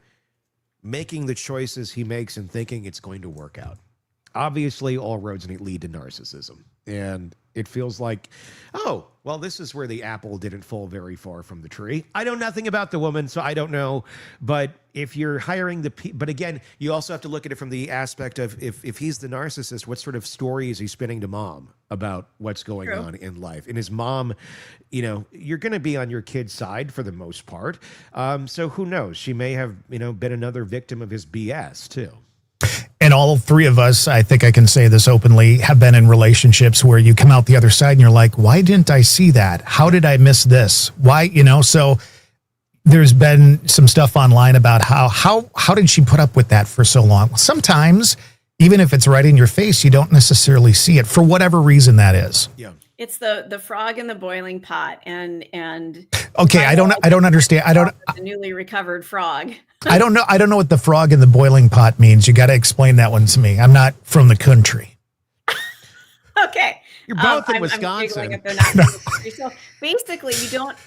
making the choices he makes and thinking it's going to work out. Obviously, all roads lead to narcissism. And it feels like, oh, well, this is where the apple didn't fall very far from the tree. I know nothing about the woman, so I don't know. But if you're hiring but again, you also have to look at it from the aspect of if he's the narcissist, what sort of story is he spinning to mom about what's going on in life? And his mom, you're going to be on your kid's side for the most part. So who knows? She may have, been another victim of his BS too. And all three of us, I think I can say this openly, have been in relationships where you come out the other side and you're like, why didn't I see that? How did I miss this? Why, so there's been some stuff online about how did she put up with that for so long? Sometimes, even if it's right in your face, you don't necessarily see it for whatever reason that is. Yeah. It's the frog in the boiling pot, and okay, I don't understand. The newly recovered frog. I don't know what the frog in the boiling pot means. You got to explain that one to me. I'm not from the country. Okay, You're both in I'm Wisconsin. giggling if they're not in the country. So basically, you don't,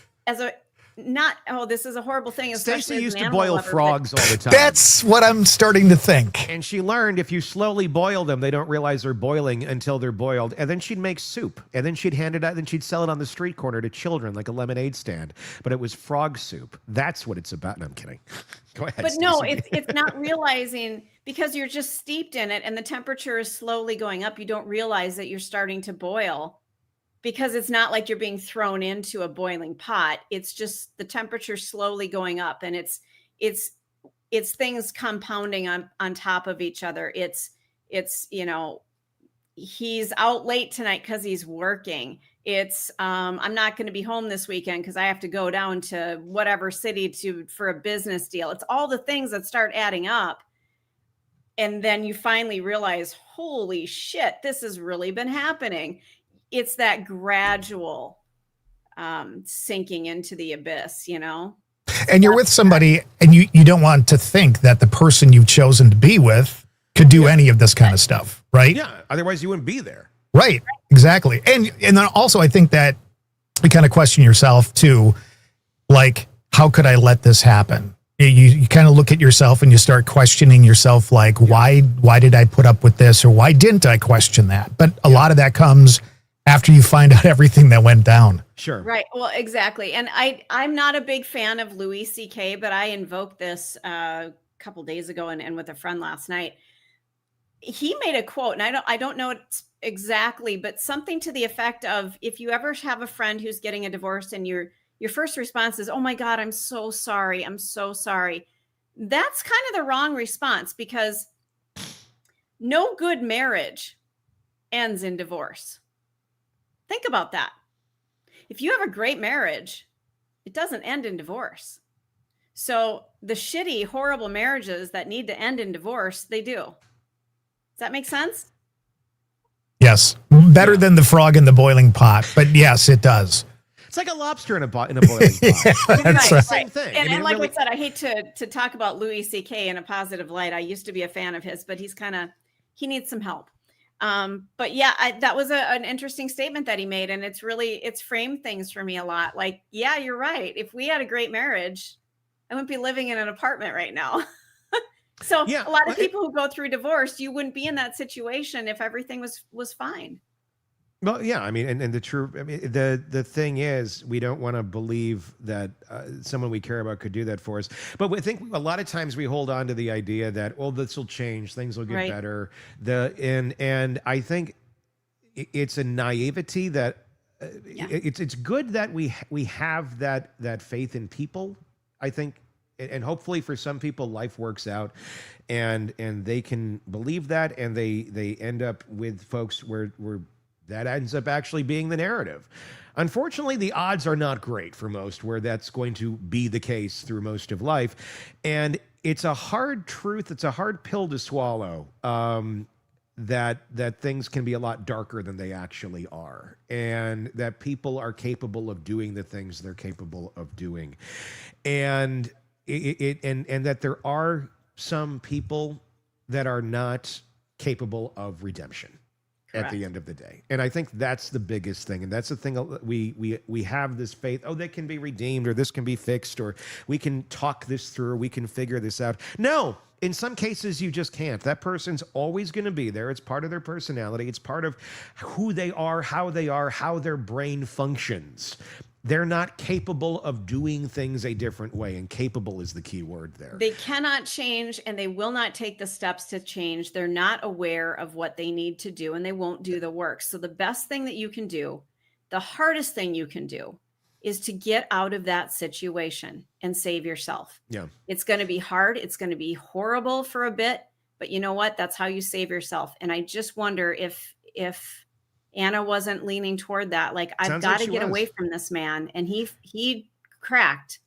this is a horrible thing. Stacey Especially used as an to animal boil lover, frogs all the time. That's what I'm starting to think. And she learned if you slowly boil them, they don't realize they're boiling until they're boiled. And then she'd make soup. And then she'd hand it out. Then she'd sell it on the street corner to children like a lemonade stand. But it was frog soup. That's what it's about. No, I'm kidding. Go ahead. But no, Stacey. it's not realizing, because you're just steeped in it and the temperature is slowly going up. You don't realize that you're starting to boil, because it's not like you're being thrown into a boiling pot. It's just the temperature slowly going up, and it's things compounding on top of each other. It's he's out late tonight because he's working. It's I'm not going to be home this weekend because I have to go down to whatever city for a business deal. It's all the things that start adding up. And then you finally realize, holy shit, this has really been happening. It's that gradual sinking into the abyss, And you're with somebody, and you don't want to think that the person you've chosen to be with could do any of this kind of stuff, right? Yeah. Otherwise, you wouldn't be there. Right. Exactly. And then also, I think that you kind of question yourself too, like, how could I let this happen? You kind of look at yourself and you start questioning yourself, like, why did I put up with this, or why didn't I question that? But a lot of that comes after you find out everything that went down. Sure. Right. Well, exactly. And I'm not a big fan of Louis C.K., but I invoked this a couple days ago and with a friend last night. He made a quote, and I don't know it exactly, but something to the effect of, if you ever have a friend who's getting a divorce and your first response is, oh my God, I'm so sorry. I'm so sorry. That's kind of the wrong response, because no good marriage ends in divorce. Think about that. If you have a great marriage, it doesn't end in divorce. So the shitty, horrible marriages that need to end in divorce, they do. Does that make sense? Yes. Better than the frog in the boiling pot. But yes, it does. It's like a lobster in a boiling pot. That's Right. Same thing. And like I said, I hate to talk about Louis C.K. in a positive light. I used to be a fan of his, but he needs some help. But yeah, that was an interesting statement that he made. And it's framed things for me a lot. Like, yeah, you're right. If we had a great marriage, I wouldn't be living in an apartment right now. So Yeah, a lot of people who go through divorce, you wouldn't be in that situation if everything was fine. Well, yeah, I mean, and the thing is, we don't want to believe that someone we care about could do that for us. But we think a lot of times we hold on to the idea that, well, this will change, things will get better. And I think it's a naivety that it's good that we have that faith in people, I think. And hopefully for some people, life works out and they can believe that, and they end up with folks where that ends up actually being the narrative. Unfortunately, the odds are not great for most where that's going to be the case through most of life. And it's a hard truth. It's a hard pill to swallow, that things can be a lot darker than they actually are, and that people are capable of doing the things they're capable of doing. And and that there are some people that are not capable of redemption. Correct. At the end of the day. And I think that's the biggest thing. And that's the thing we have this faith, they can be redeemed, or this can be fixed, or we can talk this through, or we can figure this out. No, in some cases you just can't. That person's always going to be there. It's part of their personality. It's part of who they are, how their brain functions. They're not capable of doing things a different way, and capable is the key word there. They cannot change, and they will not take the steps to change. They're not aware of what they need to do, and they won't do the work. So the best thing that you can do, the hardest thing you can do, is to get out of that situation and save yourself. Yeah. It's going to be hard. It's going to be horrible for a bit, but you know what? That's how you save yourself. And I just wonder if Anna wasn't leaning toward that. Like, I've got to get away from this man. And he cracked.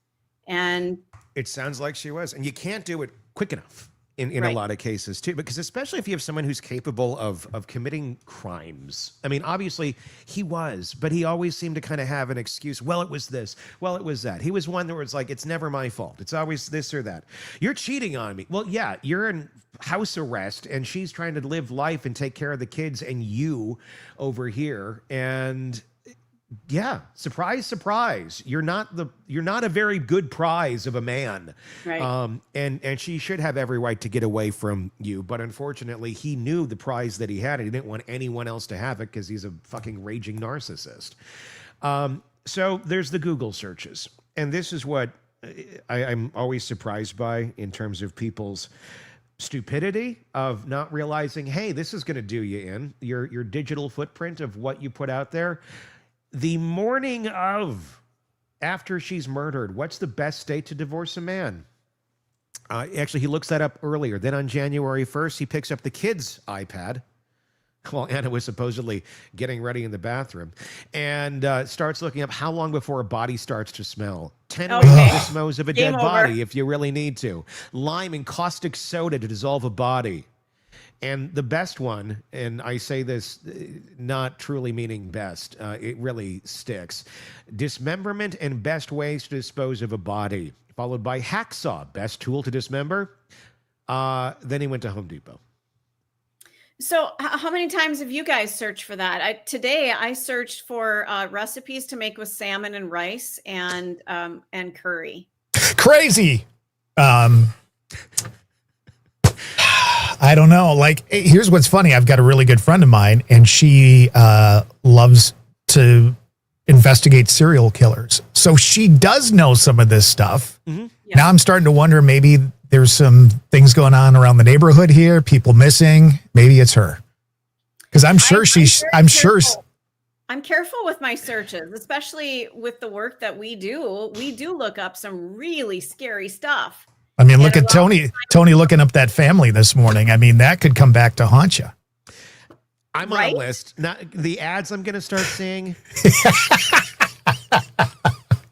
And it sounds like she was. And you can't do it quick enough. in a lot of cases too, because especially if you have someone who's capable of committing crimes. I mean, obviously he was, but he always seemed to kind of have an excuse. Well, it was this. Well, it was that. He was one that was like, it's never my fault. It's always this or that. You're cheating on me. Well, yeah, you're in house arrest and she's trying to live life and take care of the kids and you over here. And yeah, surprise, surprise. You're not a very good prize of a man. Right. And she should have every right to get away from you. But unfortunately, he knew the prize that he had and he didn't want anyone else to have it because he's a fucking raging narcissist. So there's the Google searches. And this is what I'm always surprised by in terms of people's stupidity of not realizing, hey, this is going to do you in your digital footprint of what you put out there. The morning of, after she's murdered, what's the best date to divorce a man? Actually, he looks that up earlier. Then on January 1st, he picks up the kid's iPad while Anna was supposedly getting ready in the bathroom and starts looking up how long before a body starts to smell. 10 ways to dispose of a dead body if you really need to. Lime and caustic soda to dissolve a body. And the best one, and I say this not truly meaning best, it really sticks. Dismemberment and best ways to dispose of a body, followed by hacksaw, best tool to dismember. Then he went to Home Depot. So how many times have you guys searched for that? Today I searched for recipes to make with salmon and rice and curry. Crazy. I don't know. Like, here's what's funny. I've got a really good friend of mine, and she loves to investigate serial killers. So she does know some of this stuff. Mm-hmm. Yeah. Now I'm starting to wonder, maybe there's some things going on around the neighborhood here, people missing. Maybe it's her. Because I'm sure I'm careful with my searches, especially with the work that we do. We do look up some really scary stuff. I mean, look at Tony looking up that family this morning. I mean, that could come back to haunt you. I'm on a list. Now, the ads I'm going to start seeing,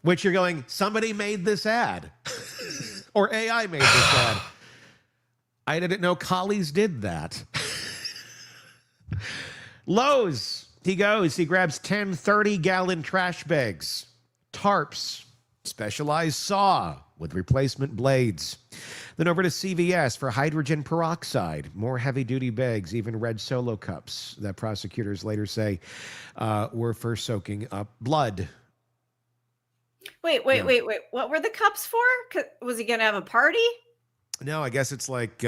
which you're going, somebody made this ad or AI made this ad. I didn't know Collies did that. Lowe's, he goes, he grabs 10 30-gallon trash bags, tarps, specialized saw with replacement blades. Then over to CVS for hydrogen peroxide, more heavy-duty bags, even red Solo cups that prosecutors later say were for soaking up blood. Wait. What were the cups for? Was he going to have a party? No, I guess it's like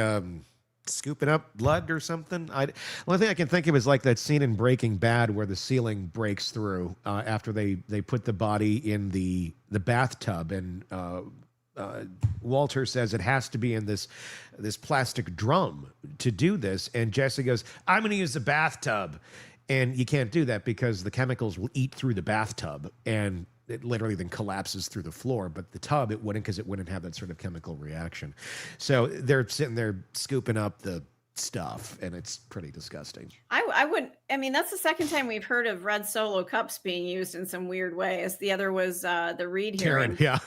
scooping up blood or something. The only thing I can think of is like that scene in Breaking Bad where the ceiling breaks through after they put the body in the bathtub, and Walter says it has to be in this plastic drum to do this, and Jesse goes, I'm going to use the bathtub, and you can't do that because the chemicals will eat through the bathtub, and it literally then collapses through the floor, but the tub, it wouldn't, because it wouldn't have that sort of chemical reaction. So they're sitting there scooping up the stuff, and it's pretty disgusting. I mean, that's the second time we've heard of red Solo cups being used in some weird ways. The other was the Reed hearing. Yeah.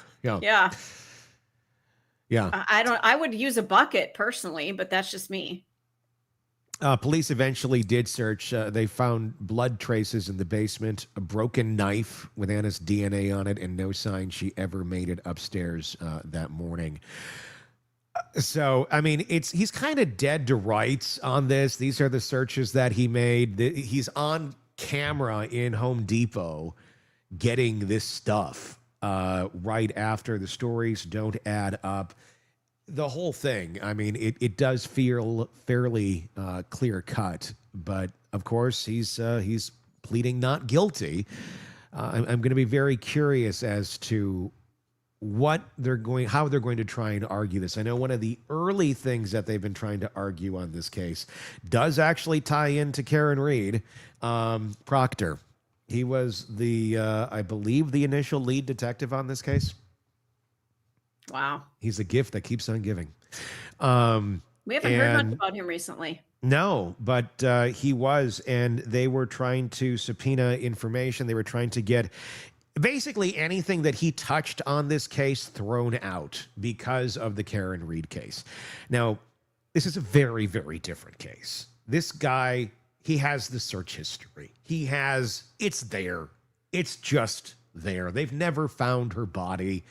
I would use a bucket personally, but that's just me. Police eventually did search. They found blood traces in the basement, a broken knife with Anna's DNA on it, and no sign she ever made it upstairs that morning. So, I mean, he's kind of dead to rights on this. These are the searches that he made. He's on camera in Home Depot getting this stuff right after. The stories don't add up. The whole thing, I mean, it does feel fairly clear cut, but of course he's pleading not guilty. I'm going to be very curious as to how they're going to try and argue this. I know one of the early things that they've been trying to argue on this case does actually tie into Karen Reed, Proctor. He was I believe the initial lead detective on this case. Wow. He's a gift that keeps on giving. We haven't heard much about him recently. No, but he was, and they were trying to subpoena information. They were trying to get basically anything that he touched on this case thrown out because of the Karen Reed case. Now, This is a very, very different case. This guy, he has the search history. It's there. It's just there. They've never found her body.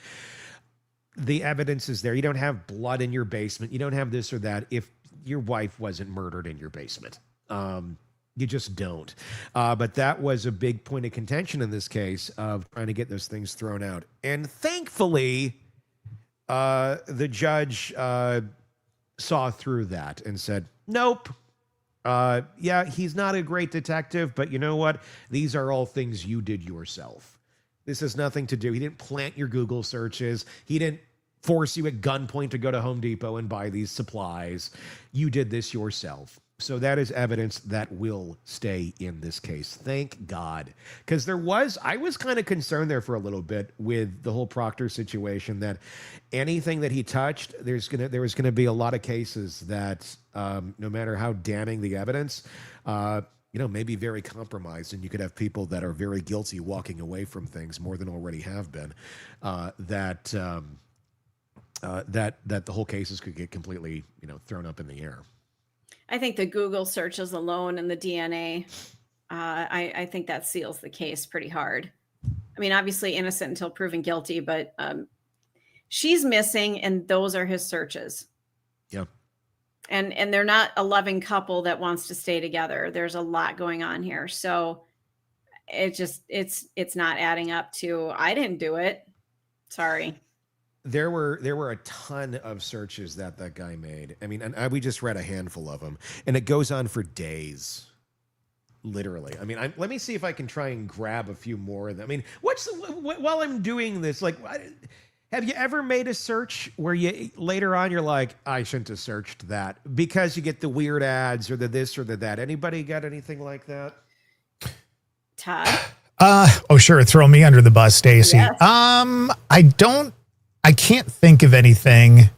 The evidence is there. You don't have blood in your basement. You don't have this or that if your wife wasn't murdered in your basement. You just don't. But that was a big point of contention in this case of trying to get those things thrown out. And thankfully, the judge saw through that and said, nope. Yeah, he's not a great detective, but you know what? These are all things you did yourself. This has nothing to do. He didn't plant your Google searches. He didn't force you at gunpoint to go to Home Depot and buy these supplies. You did this yourself. So that is evidence that will stay in this case. Thank God. Because I was kind of concerned there for a little bit with the whole Proctor situation, that anything that he touched, there was going to be a lot of cases that no matter how damning the evidence, may be very compromised, and you could have people that are very guilty walking away from things more than already have been, that the whole cases could get completely, thrown up in the air. I think the Google searches alone and the DNA, I think that seals the case pretty hard. I mean, obviously innocent until proven guilty, but she's missing, and those are his searches. Yeah. And they're not a loving couple that wants to stay together. There's a lot going on here. So it's not adding up to, I didn't do it. Sorry. There were a ton of searches that guy made. I mean, and we just read a handful of them, and it goes on for days, literally. I mean, let me see if I can try and grab a few more of them. I mean, while I'm doing this, like, have you ever made a search where you later on you're like, I shouldn't have searched that, because you get the weird ads or the this or the that? Anybody got anything like that? Todd? Oh, sure. Throw me under the bus, Stacy. Yes. I can't think of anything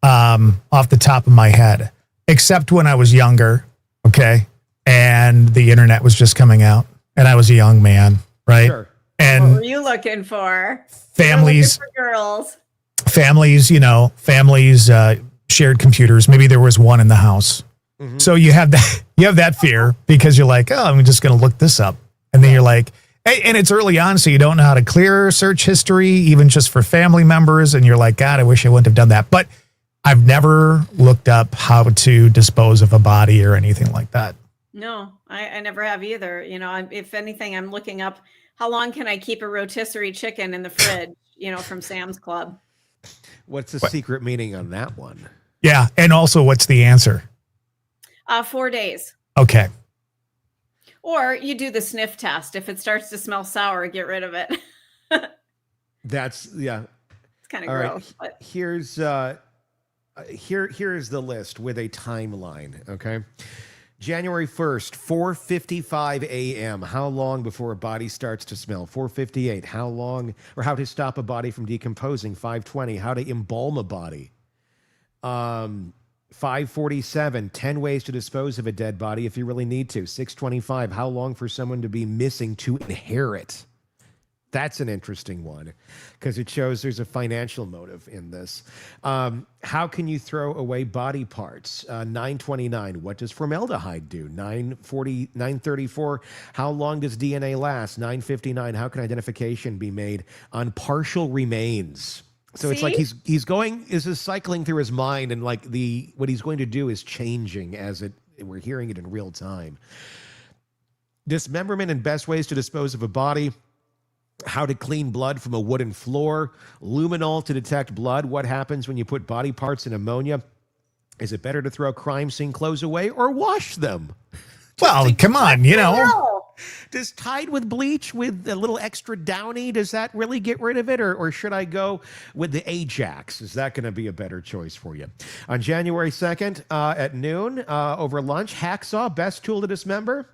off the top of my head, except when I was younger, okay? And the internet was just coming out, and I was a young man, right? Sure. And what were you looking for? Families, girls. Families shared computers. Maybe there was one in the house. Mm-hmm. So you have that fear because you're like, oh, I'm just going to look this up. And then you're like, hey, and it's early on, so you don't know how to clear search history, even just for family members. And you're like, God, I wish I wouldn't have done that. But I've never looked up how to dispose of a body or anything like that. No, I never have either. If anything, I'm looking up, how long can I keep a rotisserie chicken in the fridge, from Sam's Club? What's the secret meaning on that one? Yeah. And also, what's the answer? 4 days. Okay. Or you do the sniff test. If it starts to smell sour, get rid of it. It's kind of gross. Right. But here's the list with a timeline. Okay. January 1st, 4:55 a.m. How long before a body starts to smell? 4:58. How long, or how to stop a body from decomposing? 5:20. How to embalm a body? 5:47, 10 ways to dispose of a dead body if you really need to. 6:25, how long for someone to be missing to inherit? That's an interesting one because it shows there's a financial motive in this. How can you throw away body parts? 9:29, what does formaldehyde do? 9:34, how long does DNA last? 9:59, how can identification be made on partial remains? So it's like this is cycling through his mind, and like what he's going to do is changing as we're hearing it in real time. Dismemberment and best ways to dispose of a body. How to clean blood from a wooden floor. Luminol to detect blood. What happens when you put body parts in ammonia? Is it better to throw crime scene clothes away or wash them? Well, come on, Does Tide with bleach with a little extra Downy, does that really get rid of it? Or should I go with the Ajax? Is that going to be a better choice for you? On January 2nd at noon over lunch, hacksaw, best tool to dismember.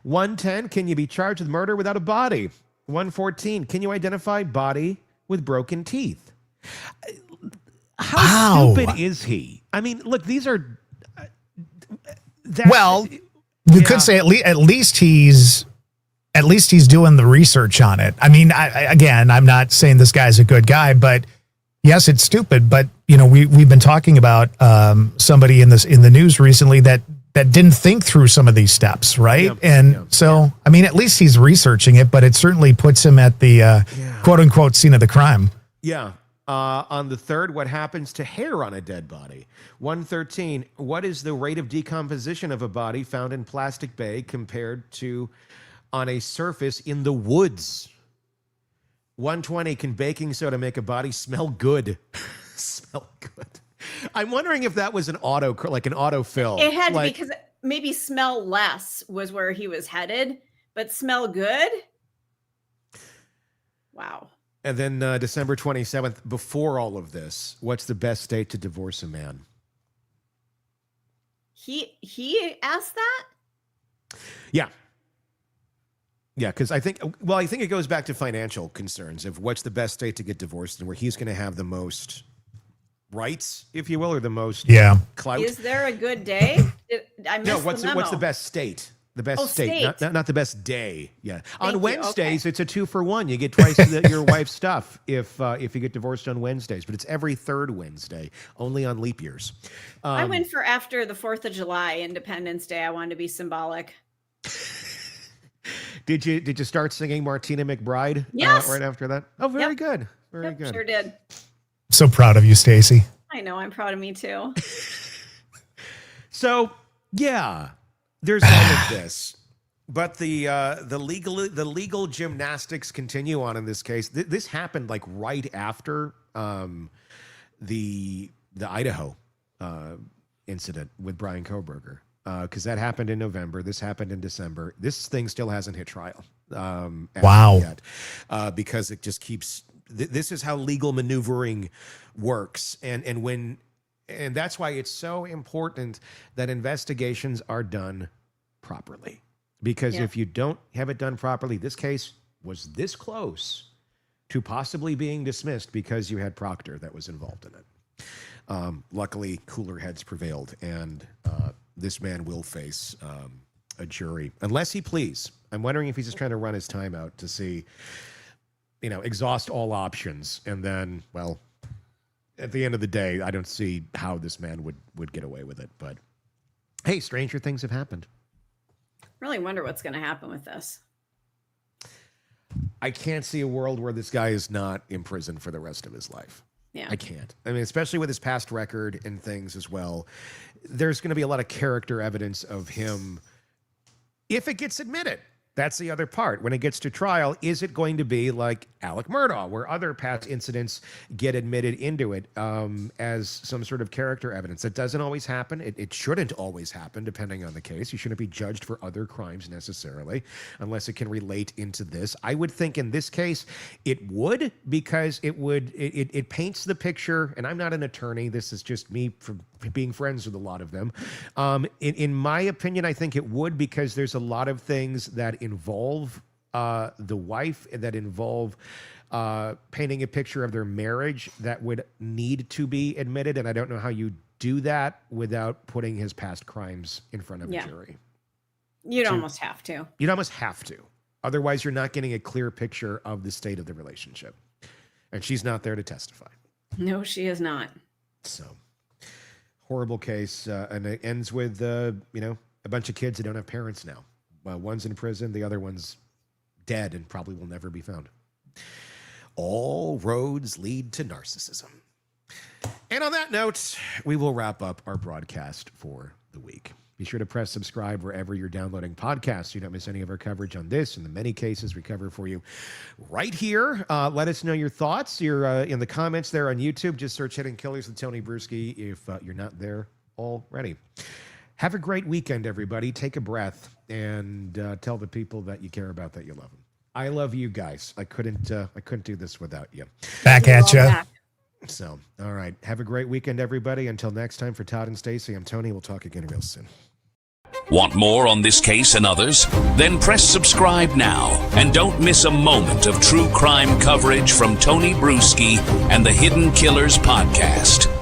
1:10, can you be charged with murder without a body? 1:14, can you identify body with broken teeth? How stupid is he? I mean, look, these are... You could say at least he's doing the research on it. I mean, I'm not saying this guy's a good guy, but yes, it's stupid. But we've been talking about somebody in the news recently that didn't think through some of these steps, right? I mean, at least he's researching it, but it certainly puts him at the quote unquote scene of the crime. Yeah. On the 3rd, what happens to hair on a dead body? 113, what is the rate of decomposition of a body found in plastic bag compared to on a surface in the woods? 120, can baking soda make a body smell good? Smell good. I'm wondering if that was an autofill. It had to be, because maybe smell less was where he was headed, but smell good? Wow. And then December 27th, before all of this, what's the best state to divorce a man? He asked that? Yeah. Yeah, because I think it goes back to financial concerns of what's the best state to get divorced and where he's going to have the most rights, if you will, or the most clout. Is there a good day? I missed the memo. What's the best state? The best state. Not the best day. Yeah. On Wednesdays, it's a 2-for-1. You get twice your wife's stuff if you get divorced on Wednesdays, but it's every 3rd Wednesday, only on leap years. I went for after the 4th of July, Independence Day. I wanted to be symbolic. Did you start singing Martina McBride right after that? Oh, very good. Very good. Sure did. So proud of you, Stacy. I know. I'm proud of me too. So, yeah, there's all of this, but the legal gymnastics continue on in this case. This happened like right after the Idaho incident with Brian Kohberger. Because that happened in November. This happened in December. This thing still hasn't hit trial. Wow. Yet, because it just keeps. This is how legal maneuvering works, and that's why it's so important that investigations are done properly. Because if you don't have it done properly, this case was this close to possibly being dismissed because you had Proctor that was involved in it. Luckily, cooler heads prevailed, and this man will face a jury unless he pleads. I'm wondering if he's just trying to run his time out to see, exhaust all options. And then, well, at the end of the day, I don't see how this man would get away with it. But hey, stranger things have happened. Really wonder what's going to happen with this. I can't see a world where this guy is not in prison for the rest of his life. Yeah. I can't. I mean, especially with his past record and things as well. There's going to be a lot of character evidence of him if it gets admitted. That's the other part. When it gets to trial, is it going to be like Alec Murdaugh, where other past incidents get admitted into it as some sort of character evidence? That doesn't always happen. It shouldn't always happen, depending on the case. You shouldn't be judged for other crimes necessarily, unless it can relate into this. I would think in this case, it would, because it paints the picture, and I'm not an attorney. This is just me from being friends with a lot of them. In my opinion, I think it would, because there's a lot of things that involve the wife, that involve painting a picture of their marriage that would need to be admitted. And I don't know how you do that without putting his past crimes in front of a jury. You'd almost have to. You'd almost have to. Otherwise, you're not getting a clear picture of the state of the relationship. And she's not there to testify. No, she is not. So, horrible case. And it ends with, a bunch of kids that don't have parents now. One's in prison, the other one's dead and probably will never be found. All roads lead to narcissism. And on that note, we will wrap up our broadcast for the week. Be sure to press subscribe wherever you're downloading podcasts so you don't miss any of our coverage on this and the many cases we cover for you right here. Let us know your thoughts. You're in the comments there on YouTube. Just search Hidden Killers with Tony Brueski if you're not there already. Have a great weekend, everybody. Take a breath and tell the people that you care about that you love them. I love you guys. I couldn't do this without you. Back at you. So, all right. Have a great weekend, everybody. Until next time, for Todd and Stacy, I'm Tony. We'll talk again real soon. Want more on this case and others? Then press subscribe now and don't miss a moment of true crime coverage from Tony Brueski and the Hidden Killers podcast.